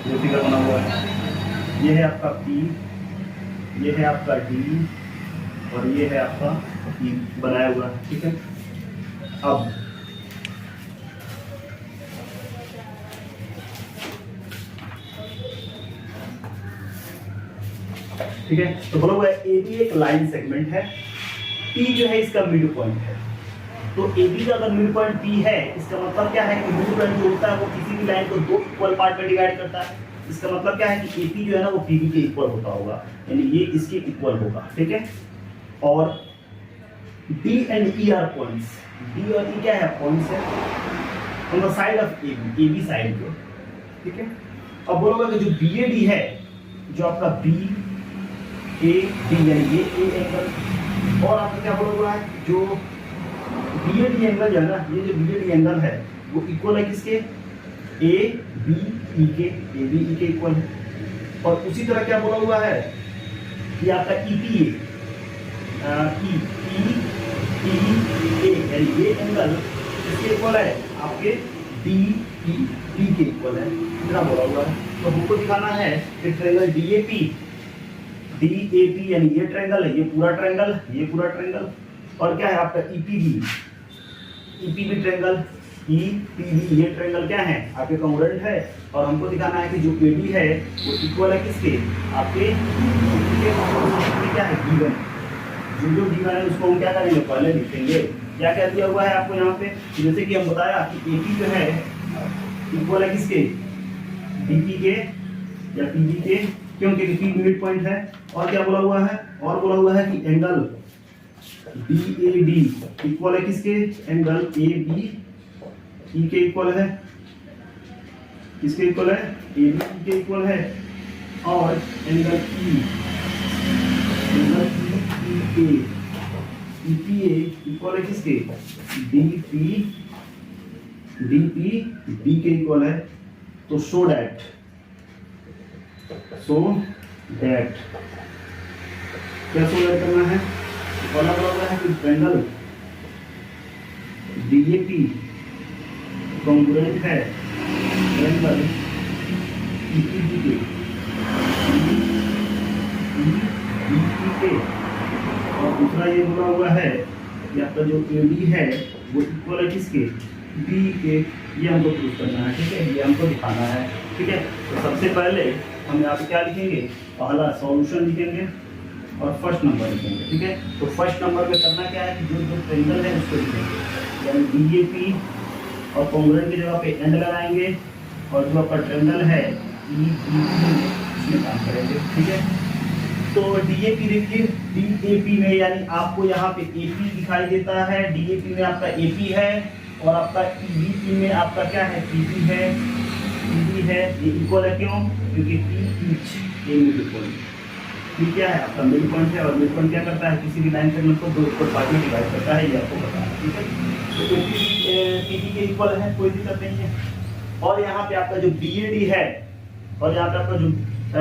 ये फिगर बना हुआ है। ये है आपका P, ये है आपका D और ये है आपका E बनाया हुआ है, ठीक है। अब ठीक है, तो बोला हुआ है AB एक लाइन सेगमेंट है, P जो है इसका मिड पॉइंट है। तो AB का अगर मिड पॉइंट P है, इसका मतलब क्या है कि मिड पॉइंट जो होता है वो किसी भी लाइन को 2 इक्वल पार्ट में डिवाइड करता है। इसका मतलब क्या है कि AP जो है ना वो PB के इक्वल होता होगा, यानी ये इसके इक्वल होगा, ठीक है। और D and E are points, D और E क्या है? पॉइंट्स है on the side of AB side को, ठीक है। अब बोलोगे कि जो BAD है, जो आपका BAD यानी ये A एंगल, और आपका क्या बोला हुआ है जो BAD एंगल जो है ना, ये जो BAD एंगल है वो इक्वल है किसके? ABE के, ABE के इक्वल है। और उसी तरह क्या बोला हुआ है कि आपका EPA यानी ये एंगल किसके इक्वल है? आपके DEP के इक्वल है, इतना बोला हुआ है। तो हमको दिखाना है कि ट्रायंगल DAP यानी ये ट्रायंगल है, ये पूरा ट्रायंगल, और क्या है आपका EPB ट्रायंगल, EPB ये ट्रायंगल क्या है? आपके कॉन्ग्रुएंट है। और हमको दिखाना है कि जो AD है वो इक्वल है किसके? आपके क्या है? D1। जो D1 है उसको हम क्या करेंगे? पहले लिखेंगे। क्या क्या दिया हुआ है आपको यहाँ पे? जैसे कि हम बताया कि AP जो है इक्वल है किसके? DP के या PB के, क्योंकि P मिड पॉइंट है। और क्या बोला हुआ है? और बोला हुआ है कि एंगल BAD इक्वल है किसके? एंगल ABE के इक्वल है। किसके इक्वल है? ABE के इक्वल है। और एंगल EPA इक्वल है किसके? DPB के इक्वल है। तो शो दैट क्या शो दैट करना है? बोला है कि ट्रायंगल DAP कॉन्ग्रुएंट है ट्रायंगल EPB के, के। और दूसरा ये बोला हुआ है कि आपका जो AD है वो इक्वल है किसके? B के। ये हमको प्रूव करना है, ठीक है, ये हमको दिखाना है, ठीक है। तो सबसे पहले हम यहाँ पे क्या लिखेंगे? पहला सॉल्यूशन लिखेंगे और फर्स्ट नंबर लिखेंगे, ठीक है। तो फर्स्ट नंबर में करना क्या है कि जो ट्रायंगल है उसको लिखेंगे, यानी DAP और कॉन्ग्रुएंट की जगह पे एंड लगाएंगे, और जो आपका ट्रायंगल है EBP इसमें काम करेंगे, ठीक है। तो DAP देखिए, DAP में यानी आपको यहाँ पे AP दिखाई देता है, DAP में आपका AP है, और आपका EBP में आपका क्या है? PP है, PB है। ये इक्वल है क्यों? क्योंकि P ईच ए मिड पॉइंट, P क्या है? आपका मिड पॉइंट है, और मिड पॉइंट क्या करता है? किसी भी लाइन सेगमेंट को 2 इक्वल पार्ट में डिवाइड करता है, ये आपको पता है, ठीक है। तो PB के इक्वल है, कोई दिक्कत नहीं है। और यहाँ पे आपका जो BAD है, और यहाँ पे आपका जो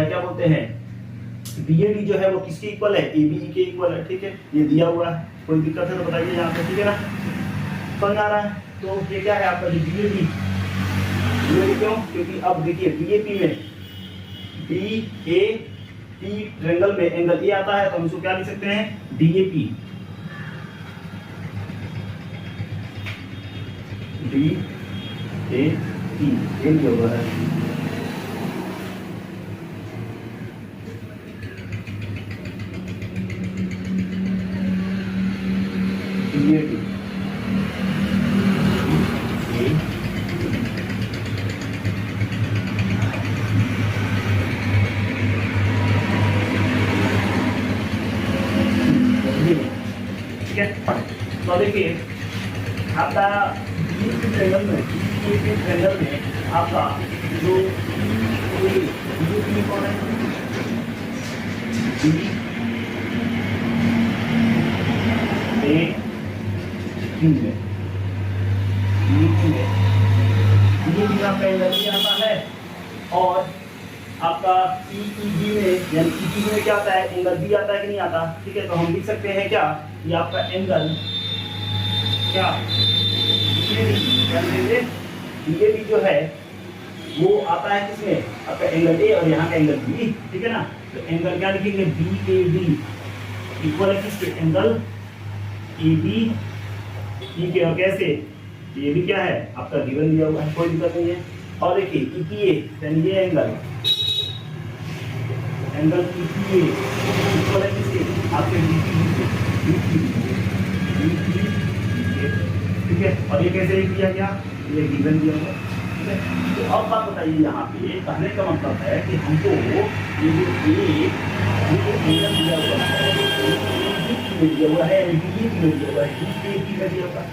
क्या बोलते हैं, BAD जो है वो किसके इक्वल है, ABE के इक्वल है। ठीक है, ये दिया हुआ है, कोई दिक्कत है तो बताइए यहाँ पे, ठीक है ना, समझ आ रहा है। तो ये क्या है आपका जो BAD क्यों, क्योंकि अब देखिए BAP में BAP ट्रायंगल में एंगल ए आता है तो हम इसको क्या लिख सकते हैं, DAP ये लिखा हुआ है। BAP ठीक है। तो देखिए आपका ट्रायंगल में आपका जो कौन है, आपका एंगल ये आता है और आपका EEB में यानी EEB में क्या आता है, एंगल B आता है कि नहीं आता। ठीक है, तो हम लिख सकते हैं क्या, ये आपका एंगल क्या BAB जो है वो आता है किसमें, आपका एंगल A और यहाँ का एंगल B। ठीक है ना, तो एंगल क्या लिखेंगे, BAB इक्वल है किसके, एंगल EB ठीक है। और कैसे, ये भी क्या है आपका गिवन दिया हुआ है, कोई दिक्कत नहीं है। और देखिए EPA यानी ये एंगल EPA इक्वल है किसके, आपके ठीक है। और ये कैसे किया गया, ये गिवन दिया हुआ है। ठीक है, तो अब बात बताइए यहाँ पे, कहने का मतलब है कि हमको ये जो एंगल दिया हुआ है दिया हुआ है दिया हुआ है,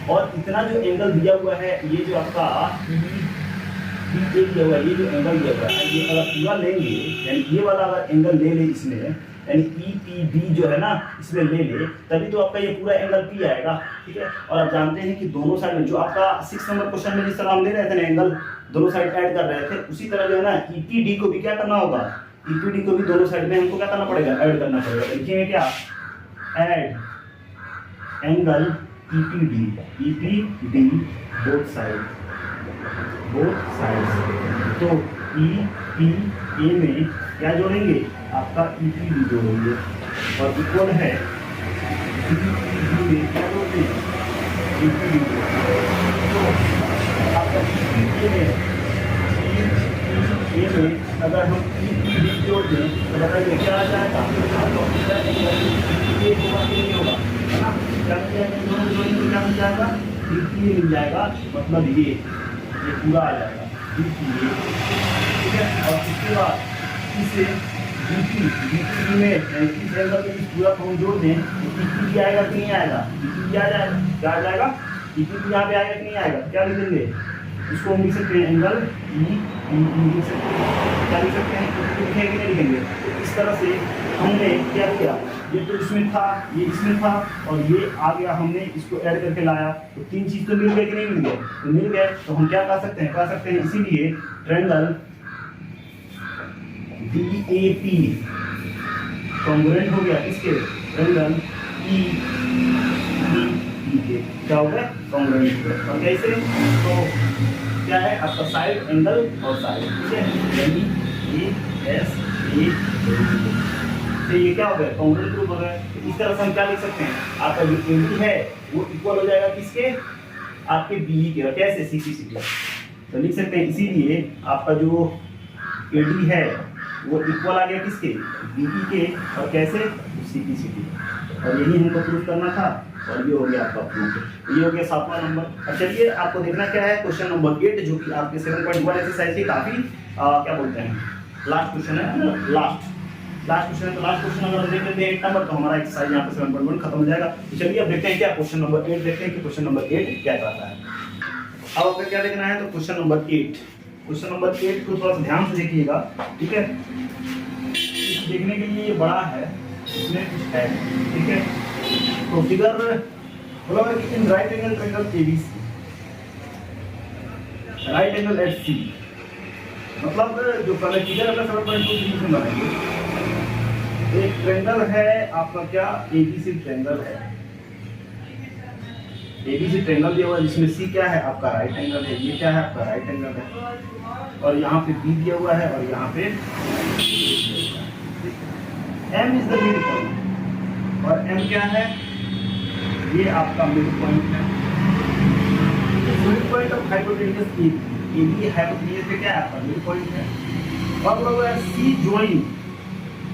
और इतना जो एंगल दिया हुआ है, ये जो आपका दिया हुआ है, ये जो एंगल दिया हुआ है, ये अगर पूरा लेंगे यानी ये वाला अगर एंगल ले ले इसमें, यानी EPB जो है ना इसमें ले ले, तभी तो आपका ये पूरा एंगल P आएगा। ठीक है, और आप जानते हैं कि दोनों साइड में जो आपका 6 नंबर क्वेश्चन में जिस तरह हम ले रहे थे ना एंगल, दोनों साइड ऐड कर रहे थे, उसी तरह जो है ना EPD को भी क्या करना होगा, EPD को भी दोनों साइड में हमको क्या करना पड़ेगा, ऐड करना पड़ेगा। देखिए क्या, add angle EPD both side तो EPA में क्या जोड़ेंगे, आपका EPD जोड़ेंगे, और इक्वल है EPD में क्या जोड़ते हैं, EPD। तो आपका EPA में अगर हम EPD जोड़ दें तो बताइए क्या आ जाएगा, ये होगा कि नहीं होगा, है ना, क्या मिल जाएगा, EPA मिल जाएगा, मतलब ये पूरा आ जाएगा EPA। ठीक है, और इसके बाद इसे DP में इस एंगल पे पूरा हम जोड़ दें तो EPD आएगा कि नहीं आएगा, EPD आ जाएगा, क्या आ जाएगा, EPD यहाँ पे आएगा कि नहीं आएगा, क्या लिख देंगे, इसको हम लिख सकते हैं एंगल EPD लिख सकते हैं, क्या लिख सकते हैं, लिखेंगे कि नहीं लिखेंगे। तो इस तरह से हमने क्या किया, ये तो इसमें था, ये इसमें था, और ये आ गया, हमने इसको ऐड करके लाया, तो तीन चीज तो मिल गए कि नहीं मिल गए, तो मिल गए। तो हम क्या कह सकते हैं, इसीलिए ट्रायंगल DAP कॉन्ग्रुएंट हो गया किसके, ट्रायंगल EPD के, क्या हो गया, कॉन्ग्रुएंट हो गया। और कैसे, तो क्या है आपका साइड एंगल और साइड, ठीक है, यानी ASA तो ये क्या हो गया, कॉन्ग्रुएंट ग्रुप हो गया। तो इस तरह से हम क्या लिख सकते हैं, आपका जो AD है वो इक्वल हो जाएगा किसके, आपके BE के, और कैसे, CP तो लिख सकते हैं। इसीलिए आपका जो AD है वो इक्वल आ गया किसके, BE के, और कैसे, CP और यही हमको प्रूफ करना था, और ये हो गया आपका प्रूफ। ये हो गया 7वां नंबर। अब चलिए आपको देखना क्या है, क्वेश्चन नंबर 8 जो कि आपके 7.1 एक्सरसाइज की काफी क्या बोलते हैं, लास्ट क्वेश्चन है, लास्ट क्वेश्चन है। तो लास्ट क्वेश्चन अगर देख लेते हैं 8 नंबर, तो हमारा एक्सरसाइज यहाँ पे 7.1 खत्म हो जाएगा। तो चलिए अब देखते हैं क्या क्वेश्चन नंबर 8 देखते हैं कि क्वेश्चन नंबर 8 क्या कहता है। अब आपको क्या देखना है, तो क्वेश्चन नंबर 8 को थोड़ा सा ध्यान से देखिएगा, ठीक है। देखने के लिए ये बड़ा है, इसमें कुछ है, ठीक है। तो फिगर बोला है कि in right angle triangle ABC, right angle at C, मतलब जो फिगर है 7.2 में बनाएंगे। एक ट्रायंगल है आपका, क्या एबीसी ट्रायंगल है, एबीसी ट्रायंगल दिया हुआ है जिसमें सी क्या है आपका राइट एंगल है, ये क्या है आपका राइट एंगल है, और यहाँ पे बी दिया हुआ है और यहाँ पे M is the mid point, और एम क्या है, ये आपका मिड पॉइंट है। Mid point of hypotenuse AB hypotenuse पे क्या है आपका मिड पॉइंट है। और बोला है सी ज्वाइन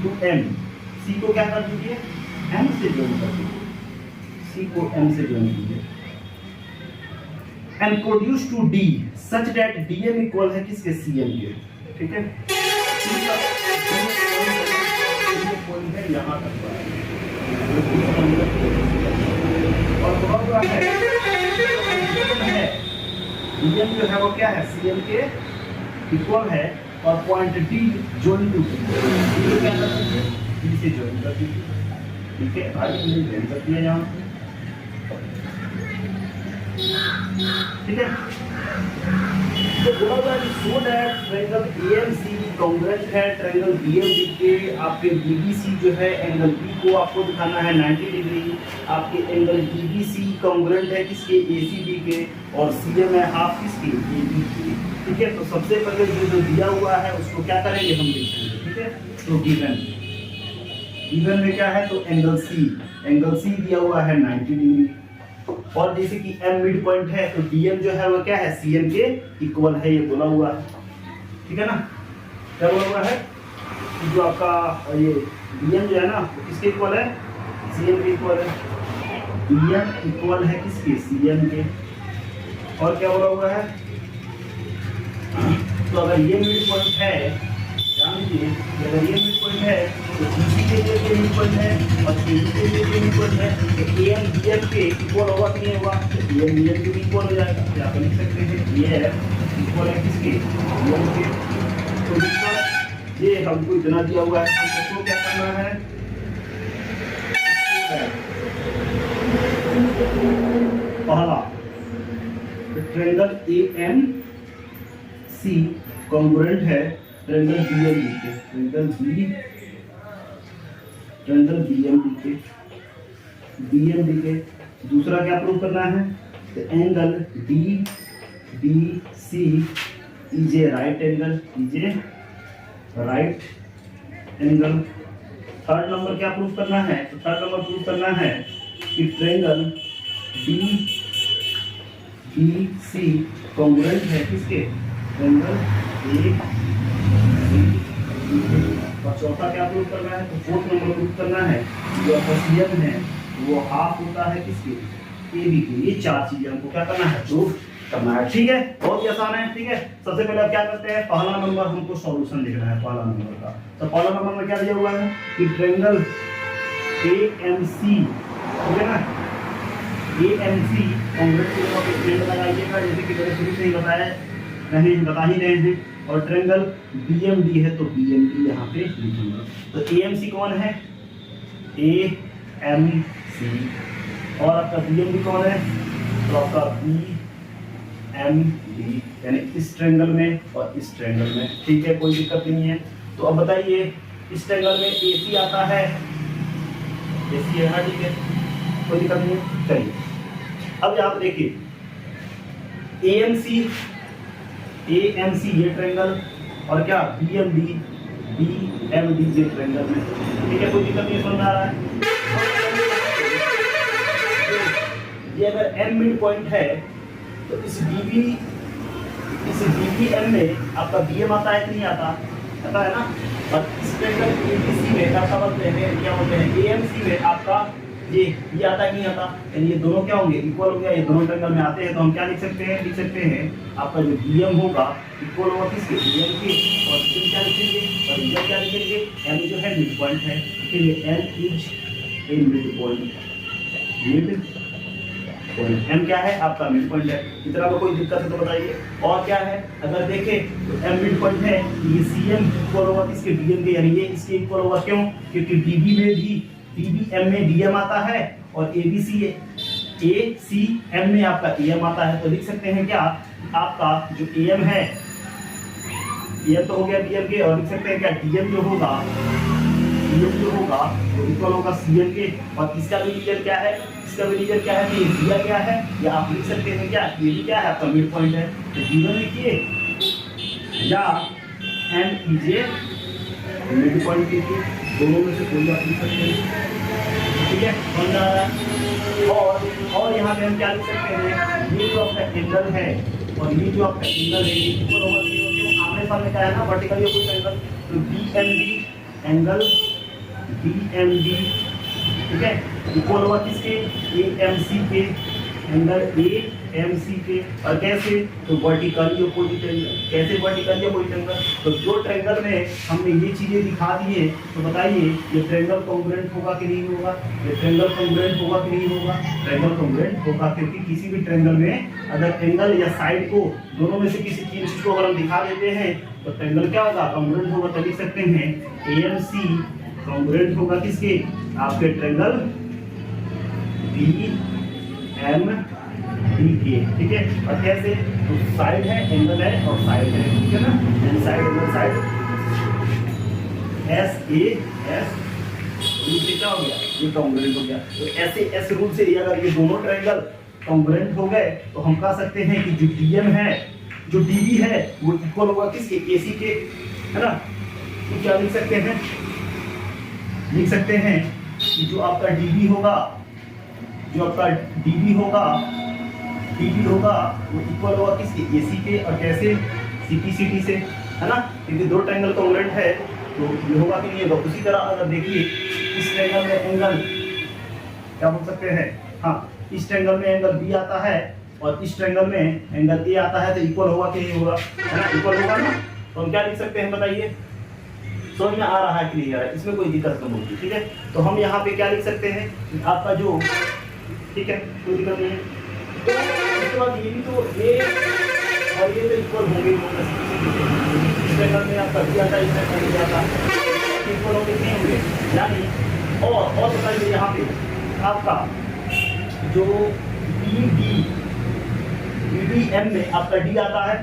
टू एम, सी को क्या कर दीजिए एम से ज्वाइन कर दीजिए, सी को एम से ज्वाइन कीजिए, and produce to D such that DM equal है किसके सीएम के, ठीक है। पॉइंट है यहाँ तक और बहुत है डीएम जो है वो क्या है सीएम के इक्वल है, और point D join to D क्या कर दीजिए डी से ज्वाइन कर दीजिए, ठीक है। आगे ज्वाइन कर दिया यहाँ, ठीक है। तो बोला हुआ है so that triangle AMC congruent है ट्रायंगल बीएमडी के, आपके बीबीसी जो है एंगल बी को आपको दिखाना है 90 डिग्री, आपके एंगल बीबीसी कांग्रेंट है किसके एसीबी के, और सीएम है हाफ किसके एबी के, ठीक है। तो सबसे पहले जो दिया हुआ है उसको क्या करेंगे हम देखेंगे, ठीक है। तो गिवन में क्या है, तो एंगल सी दिया हुआ है 90 डिग्री, और जैसे कि m मिड पॉइंट है तो dm जो है वो क्या है cm के इक्वल है, ये बोला हुआ है, ठीक है ना। क्या बोला हुआ है कि जो आपका ये dm जो है ना वो किसके इक्वल है, cm के इक्वल है, dm इक्वल है किसके cm के। और क्या बोला हुआ है, तो अगर ये मिड पॉइंट है, ध्यान दीजिए अगर ये मिड पॉइंट है तो BC के लिए ये मिड पॉइंट है और AB के लिए ये मिड पॉइंट है, तो AM BM के इक्वल होगा कि नहीं होगा, तो AM BM के इक्वल हो जाएगा। क्या आप लिख सकते हैं AM इक्वल है किसके BM के। तो ये हमको इतना दिया हुआ है, हमको क्या करना है, पहला ट्रायंगल AMC कांग्रुएंट है ट्रायंगल BMD के, ट्रायंगल BMD के। दूसरा क्या प्रूव करना है, तो angle DBC is a right angle, third number क्या प्रूव करना है, तो थर्ड नंबर प्रूव करना है कि ट्रायंगल DBC कांग्रुएंट है किसके, ट्रायंगल और चौथा क्या प्रूव करना है, तो फोर्थ नंबर प्रूव करना है जो सीएम है वो हाफ होता है किसके एबी के। ये चार चीजें हमको क्या करना है, प्रूव करना है, ठीक है। बहुत ही आसान है, ठीक है। सबसे पहले आप क्या करते हैं, पहला नंबर हमको सॉल्यूशन लिखना है पहला नंबर का। तो पहला नंबर में क्या दिया हुआ है कि ट्रायंगल एएमसी, ठीक है ना, एएमसी कांग्रुएंट लगाइएगा, जैसे कि मैंने शुरू से ही बताया, नहीं बता ही रहे हैं। और ट्रायंगल BMD है तो BMD यहाँ पे लिखूंगा। तो AMC कौन है, AMC, और आपका BMD कौन है, तो आपका BMD, यानी इस ट्रायंगल में और इस ट्रायंगल में, ठीक है, कोई दिक्कत नहीं है। तो अब बताइए इस ट्रायंगल में AC आता है, AC है ना, ठीक है, कोई दिक्कत नहीं है। चलिए अब यहाँ देखिए AMC ये ट्रायंगल और क्या BMD ये ट्रायंगल में, ठीक है, कोई दिक्कत नहीं, समझ आ रहा है। ये अगर M मिड पॉइंट है तो इस BBM में आपका BM आता है कि नहीं आता है ना, और इस ट्रायंगल ABC में क्या बोलते हैं, AMC में आपका ये आता कि नहीं आता, यानी ये दोनों क्या होंगे, इक्वल हो गया, ये दोनों ट्रायंगल में आते हैं। तो हम क्या लिख सकते हैं, आपका जो BM होगा इक्वल होगा किसके, BM के, और BM क्या लिखेंगे, और BM क्या लिखेंगे, M जो है मिड पॉइंट है, इसलिए M is a mid point, M क्या है आपका मिड पॉइंट है। इतना में कोई दिक्कत है तो बताइए। और क्या है, अगर देखें तो M मिड पॉइंट है, ये CM इक्वल होगा किसके, BM के, यानी ये इसके इक्वल होगा, क्यों, क्योंकि BBM में DM आता है और ACM में आपका AM आता है। तो लिख सकते हैं क्या, आपका जो AM है ये तो हो गया डीएम के, और लिख सकते हैं क्या डीएम जो होगा वो इक्वल होगा सीएम के। और इसका भी रीजन क्या है, इसका भी रीजन क्या है कि ये दिया गया है, या आप लिख सकते हैं क्या ये भी क्या है आपका मिड पॉइंट है, तो गिवन लिखिए या M is a mid point लिखिए, दोनों में से कोई आप लिख सकते हैं, ठीक है समझ आ रहा है। और यहाँ पे हम क्या लिख सकते हैं, ये जो आपका एंगल है और ये जो आपका एंगल है ये इक्वल होगा क्यों, आमने सामने का है ना वर्टिकल या कोई एंगल, तो बीएमडी एंगल बीएमडी ठीक है इक्वल होगा किसके, एएमसी के, एंगल एएमसी के। और कैसे, तो वर्टिकली अपोजिट एंगल, कैसे वर्टिकली अपोजिट एंगल, तो जो ट्रायंगल में हमने ये चीजें दिखा दी है, तो बताइए ये ट्रायंगल कॉन्ग्रुएंट होगा कि नहीं होगा, ये ट्रायंगल कॉन्ग्रुएंट होगा कि नहीं होगा, ट्रायंगल कॉन्ग्रुएंट होगा, क्योंकि किसी भी ट्रायंगल में अगर एंगल या साइड को दोनों में से किसी चीज को अगर हम दिखा देते हैं तो ट्रायंगल क्या होगा, कॉन्ग्रुएंट होगा। तो लिख सकते हैं एएमसी कॉन्ग्रुएंट होगा किसके, आपके ट्रायंगल BMD के, ठीक है। और कैसे, तो साइड है, एंगल है और साइड है, ठीक है ना, and side angle side SAS rule से क्या हो गया, ये कॉन्ग्रुएंट हो गया। तो ऐसे एस रूल से अगर ये दोनों ट्रायंगल कॉन्ग्रुएंट हो गए तो हम कह सकते हैं कि जो DM है जो DB है वो इक्वल होगा किसके, AC के, है ना। तो क्या लिख सकते हैं, लिख सकते हैं कि जो आपका DB होगा, जो आपका DB होगा वो इक्वल होगा किसके, AC के। और कैसे, CT से, है ना, क्योंकि दो ट्रायंगल कॉन्ग्रुएंट है तो ये होगा कि नहीं होगा। उसी तरह अगर देखिए इस ट्रायंगल में एंगल क्या बोल सकते हैं, हाँ इस ट्रायंगल में एंगल B आता है और इस ट्रायंगल में एंगल A आता है, तो इक्वल होगा कि नहीं होगा, है ना, इक्वल होगा ना। तो हम क्या लिख सकते हैं बताइए, समझ में आ रहा है कि नहीं आ रहा है, इसमें कोई दिक्कत नहीं होगी, ठीक है। तो हम यहाँ पे क्या लिख सकते हैं, आपका जो, ठीक है कोई दिक्कत नहीं है। तो इसके बाद ये भी तो ये और ये तो इक्वल होंगे, इस ट्रायंगल में आपका B आता है, इसमें B आता है, इक्वल होंगे नहीं होंगे, यानी और बताइए यहाँ पे आपका जो BDM में आपका D आता है,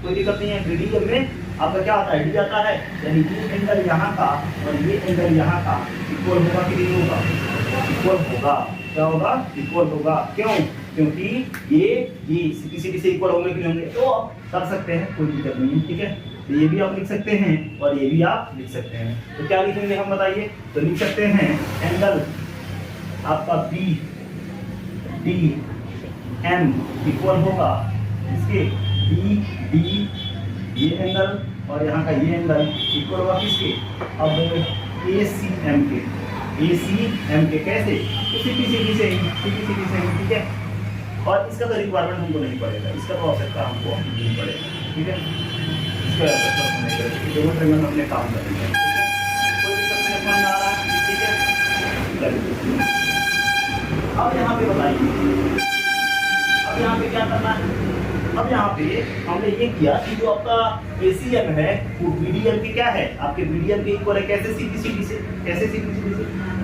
कोई दिक्कत नहीं है, BDM में आपका क्या आता है, D आता है, यानी ये एंगल यहाँ का और ये एंगल यहाँ का इक्वल होगा कि नहीं होगा, इक्वल होगा। क्या होगा, इक्वल होगा। क्यों, क्योंकि ये CT से इक्वल होंगे कि नहीं होंगे, तो आप कर सकते हैं, कोई दिक्कत नहीं है, ठीक है। तो ये भी आप लिख सकते हैं और ये भी आप लिख सकते हैं। तो क्या लिखेंगे हम बताइए, तो लिख सकते हैं एंगल आपका BDM इक्वल होगा इसके BD ये एंगल और यहाँ का ये एंगल इक्वल होगा किसके, अब ACM के कैसे, CT से, ठीक है। और इसका तो रिक्वायरमेंट हमको नहीं पड़ेगा, इसका तो आवश्यकता हमको नहीं पड़ेगा, ठीक है, इसका आवश्यकता नहीं पड़ेगा, दोनों ट्रायंगल अपने काम करेंगे, ठीक है, कोई दिक्कत नहीं, समझ आ रहा है, ठीक है। अब यहाँ पे बताइए, अब यहाँ पे क्या करना है, अब यहाँ पे हमने ये किया कि जो आपका ACM है वो BDM की क्या है, आपके BDM के इक्वल है, कैसे CT से, कैसे CT से।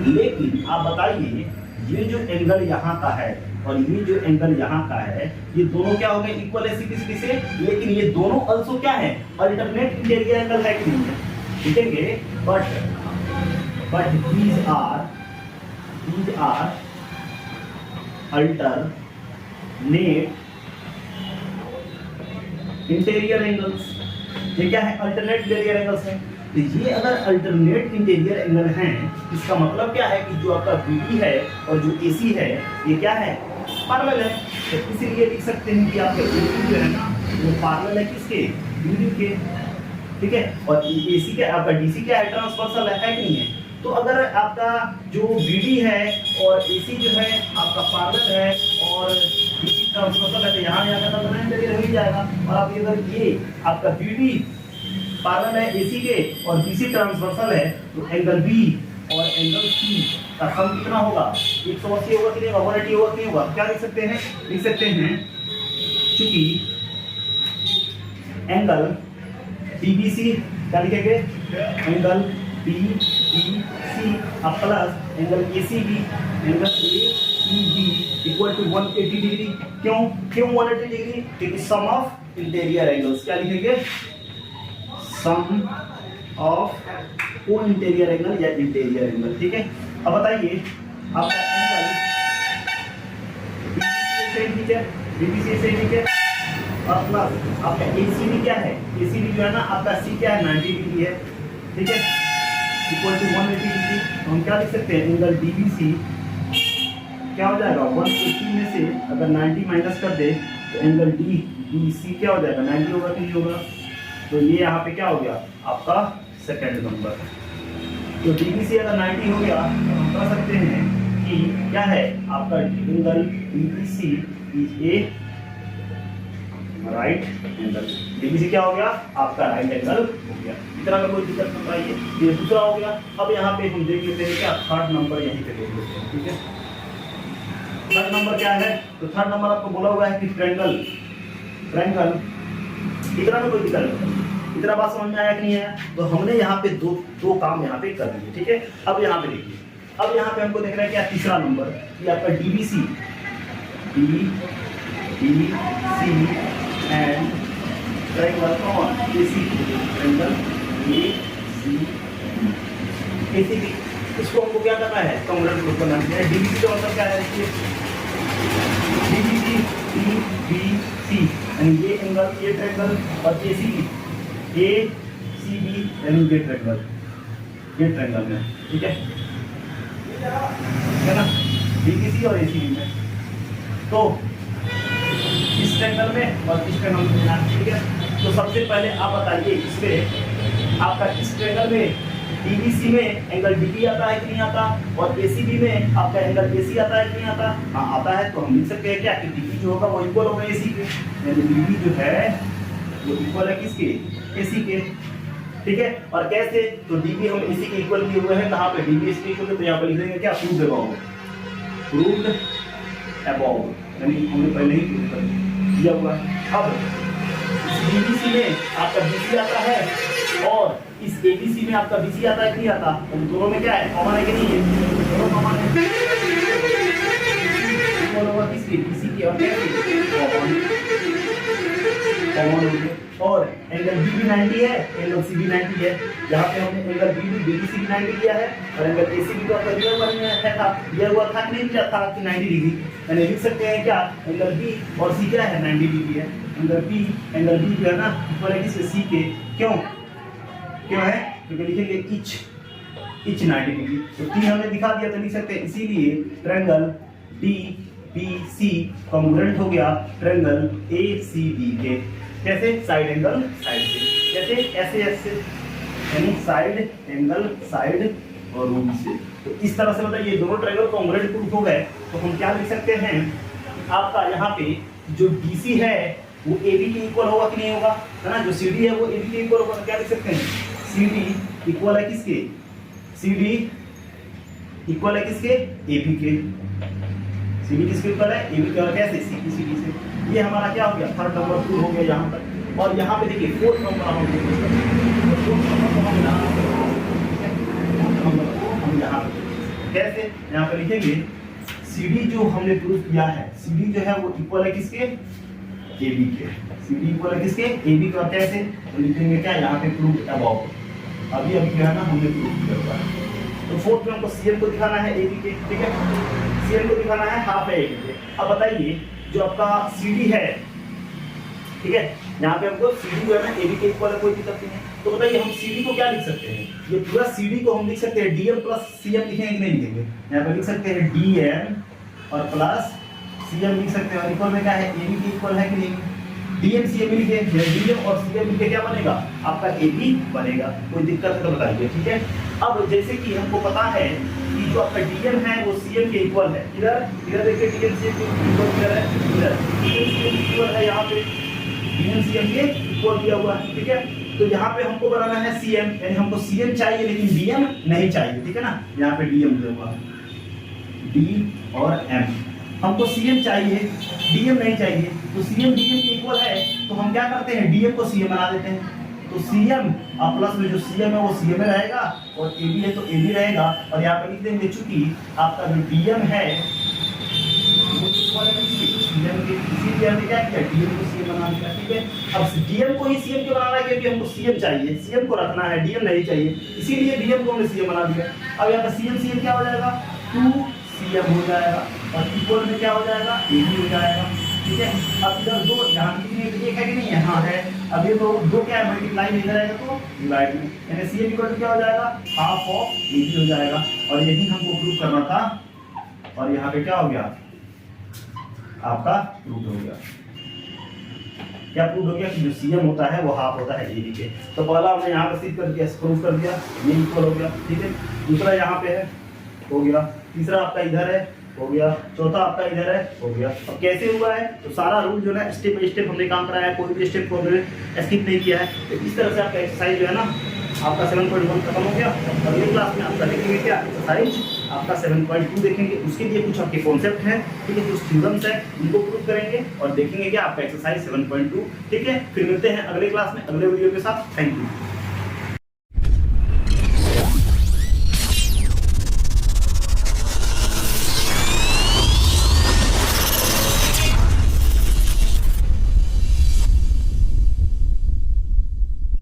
लेकिन आप बताइए ये जो एंगल यहाँ का है और ये जो एंगल यहाँ का है, ये दोनों क्या हो गए, इक्वल है CT से, लेकिन ये दोनों अल्सो क्या है, अल्टरनेट इंटीरियर एंगल है कि नहीं है, लिखेंगे but these are alternate interior angles. ये क्या है, अल्टरनेट इंटीरियर एंगल्स हैं। तो ये अगर अल्टरनेट इंटीरियर एंगल हैं, इसका मतलब क्या है कि जो आपका BD है और जो AC है ये क्या है, पैरेलल है। तो इसीलिए लिख सकते हैं कि आपका AC जो है ना वो पैरेलल है किसके, BD के, ठीक है। और AC क्या, आपका DC क्या है, ट्रांसवर्सल है कि नहीं है। तो अगर आपका जो BD है और AC जो है आपका पैरेलल है और DC ट्रांसवर्सल है, तो यहाँ का तो इंटीरियर हो ही जाएगा। और आप अगर ये आपका BD पैरेलल है AC के और DC ट्रांसवर्सल है, तो एंगल B और एंगल C का सम कितना होगा, 180 होगा कि नहीं, 180 होगा कि नहीं होगा। क्या लिख सकते हैं, लिख सकते हैं चूंकि एंगल DBC क्या लिखेंगे, एंगल BDC अब plus angle ACB, angle ACB equal to 180 degree. क्यों 180 डिग्री, क्योंकि सम ऑफ इंटीरियर एंगल्स, क्या लिखेंगे, सम ऑफ को इंटीरियर एंगल या इंटीरियर एंगल। ठीक है, अब बताइए आपका एंगल बीबीसी है, बीबीसी से ठीक है, और प्लस आपका एसीबी क्या है, एसीबी जो है ना आपका सी क्या है 90 डिग्री है। ठीक है, इक्वल टू 180 डिग्री। तो हम क्या लिख सकते हैं, एंगल डीबीसी क्या हो जाएगा 180 में से अगर 90 माइनस कर दे तो एंगल डीबीसी क्या हो जाएगा 90 होगा कि नहीं होगा। तो ये यहाँ पे क्या हो गया आपका सेकंड नंबर। तो डीबीसी अगर 90 हो गया तो हम कह सकते हैं कि क्या है आपका angle DBC is a right angle. DBC क्या हो गया आपका राइट एंगल हो गया। इतना में कोई दिक्कत नहीं आई है। ये दूसरा हो गया। अब यहाँ पे हम देख लेते हैं क्या थर्ड नंबर यहीं पे देख लेते हैं। ठीक है, थर्ड नंबर क्या है, तो थर्ड नंबर आपको बोला हुआ है कि ट्रायंगल इतना में कोई दिक्कत नहीं। इतना बात समझ में आया कि नहीं आया। तो हमने यहाँ पे दो काम यहाँ पे कर दिए। ठीक है, अब यहाँ पे देखिए, अब यहाँ पे हमको देख रहा है क्या तीसरा नंबर कि आपका डीबीसी एंड ट्रायंगल कौन एसीबी, ट्रायंगल एसीबी, इसको हमको क्या करना है कॉन्ग्रुएंट ग्रुप करना है। डीबीसी का मतलब क्या है, देखिए डीबीसी डीबीसी यानी ये एंगल ये ट्रायंगल और एसीबी यानी ये ट्रायंगल में। ठीक है ना, डीबीसी और एसीबी में। तो इस ट्रायंगल में और इस ट्रायंगल में। ठीक है, तो सबसे पहले आप बताइए इसमें आपका इस ट्रायंगल में डीबीसी में एंगल डीबी आता है कि नहीं आता, और एसीबी में आपका एंगल एसी आता है कि नहीं आता। हाँ आता है। तो हम लिख सकते हैं क्या कि डीबी जो होगा वो इक्वल होगा एसी के, यानी डीबी जो है वो इक्वल है किसके एसी के। ठीक है, और कैसे, तो डीबी हम एसी के इक्वल किए हुए हैं कहाँ पे डीबी एसी के इक्वल, तो यहाँ पे लिख देंगे क्या प्रूव्ड अबव, यानी हमने पहले ही प्रूव कर दिया हुआ है। अब डीबीसी में आपका बीसी आता है और इस एबीसी में आपका बीसी आता है कि नहीं आता, तो दोनों में क्या है कॉमन है कि नहीं है, दोनों कॉमन है। होगा किसकी बीसी की और कॉमन हो गए। और एंगल बीबी 90 है, एंगल सीबी 90 है। यहाँ पे हमने एंगल बीबीसी भी 90 लिया है और एंगल एसीबी का दिया हुआ था कि नहीं दिया था कि 90 डिग्री, यानी लिख सकते हैं क्या एंगल बी और सी क्या है 90 डिग्री है। एंगल बी जो है ना इक्वल है किसके सी के। क्यों है, क्योंकि लिखेंगे इच 90 डिग्री। तो तीन हमने दिखा दिया तो लिख सकते हैं, इसीलिए ट्रायंगल डीबीसी कॉन्ग्रुएंट हो गया ट्रायंगल एसीबी के। कैसे, साइड एंगल साइड से, कैसे ऐसे यानी साइड एंगल साइड और रूट से। तो इस तरह से मतलब ये दोनों ट्रायंगल कॉन्ग्रुएंट प्रूफ हो गए। तो हम क्या लिख सकते हैं, आपका यहाँ पे जो डीसी है वो एबी के इक्वल होगा कि नहीं होगा, है ना। जो सीडी है वो एबी के इक्वल होगा। क्या लिख सकते हैं, सीडी इक्वल है किसके, सीडी इक्वल है किसके एबी के। सीडी किसके इक्वल है एबी के, और कैसे सी की सीडी से। ये हमारा क्या हो गया थर्ड नंबर प्रूव हो गया यहाँ तक। और यहाँ पे देखिए फोर्थ नंबर हम यहाँ कैसे यहाँ पे लिखेंगे, सीडी जो हमने प्रूव किया है, सीडी जो है वो इक्वल है किसके एबी के। सीडी इक्वल है किसके एबी का। कैसे, तो लिखेंगे क्या यहाँ पे प्रूव अबाउट, अभी जो है ना हमने प्रूव किया हुआ है। तो फोर्थ में हमको सीएम को दिखाना है एबी के। ठीक है, सीएम को दिखाना है हाफ है एबी के। अब बताइए जो आपका सीडी है, ठीक है, यहाँ पे हमको सीडी जो है ना एबी के इक्वल है, कोई दिक्कत नहीं है। तो बताइए हम सीडी को क्या लिख सकते हैं, ये पूरा सीडी को हम लिख सकते हैं डीएम प्लस सीएम लिखेंगे कि नहीं लिखेंगे। यहाँ पे लिख सकते हैं डीएम और प्लस सीएम लिख सकते हैं। और इक्वल में क्या है एबी के इक्वल है कि नहीं, डीएम सीएम लिखे, डीएम और सीएम लिखे क्या बनेगा आपका एबी बनेगा। कोई दिक्कत है तो बताइए। ठीक है, अब जैसे कि हमको पता है कि जो आपका डीएम है वो सीएम के इक्वल है। इधर देखिए डीएम सीएम के इक्वल है, इधर डीएम सीएम इक्वल है, यहाँ पे डीएम सीएम के इक्वल दिया हुआ है। ठीक है, तो यहाँ पे हमको बनाना है सीएम, यानी हमको सीएम चाहिए लेकिन डीएम नहीं चाहिए। ठीक है ना, यहाँ पे डीएम दिया हुआ है, डी और एम। हमको सीएम चाहिए डीएम नहीं चाहिए। तो सीएम डीएम के इक्वल है तो हम क्या करते हैं डीएम को सीएम बना देते हैं। तो सीएम और प्लस में जो सीएम है वो सीएम में रहेगा और एबी है तो एबी रहेगा। और यहाँ पे लिख देंगे चूंकि आपका जो डीएम है वो इक्वल है सीएम के, इसीलिए हमने क्या किया, डीएम को सीएम बना दिया। ठीक है, अब डीएम को ही सीएम क्यों बनाना है, क्योंकि हमको सीएम चाहिए, सीएम को रखना है, डीएम नहीं चाहिए, इसीलिए डीएम को हमने सीएम बना दिया। अब यहाँ पर सीएम सीएम क्या हो जाएगा, 2 सीएम हो जाएगा, और इक्वल में क्या हो जाएगा, ए भी हो जाएगा। ठीक है, अब इधर 2 यहाँ कितनी एक है कि नहीं है, हाँ है। अब ये तो 2 क्या है, मल्टीप्लाई में इधर आएगा तो डिवाइड में, यानी सीएम इक्वल टू क्या हो जाएगा, हाफ ऑफ ए भी हो जाएगा। और यही हमको प्रूव करना था, और यहाँ पे क्या हो गया, आपका प्रूव हो गया। क्या प्रूव हो गया कि जो सीएम होता है वो हाफ होता है एबी के। तो पहला हमने यहाँ पे सिद्ध कर दिया, प्रूव कर दिया, ये इक्वल हो गया। ठीक है, दूसरा यहाँ पे है, हो गया। तीसरा आपका इधर है, हो गया। चौथा आपका इधर है, हो गया। अब कैसे हुआ है, तो सारा रूल जो है स्टेप बाय स्टेप हमने काम कराया है, कोई भी स्टेप को हमने स्किप नहीं किया है। तो इस तरह से आपका एक्सरसाइज जो है ना आपका 7.1 खत्म हो गया। अगली क्लास में आपका देखेंगे क्या, एक्सरसाइज आपका 7.2 देखेंगे। उसके लिए कुछ आपके कॉन्सेप्ट हैं, ठीक है, कुछ थ्योरम्स हैं, उनको प्रूव करेंगे और देखेंगे क्या आपका एक्सरसाइज 7.2। ठीक है, फिर मिलते हैं अगले क्लास में अगले वीडियो के साथ। Thank you.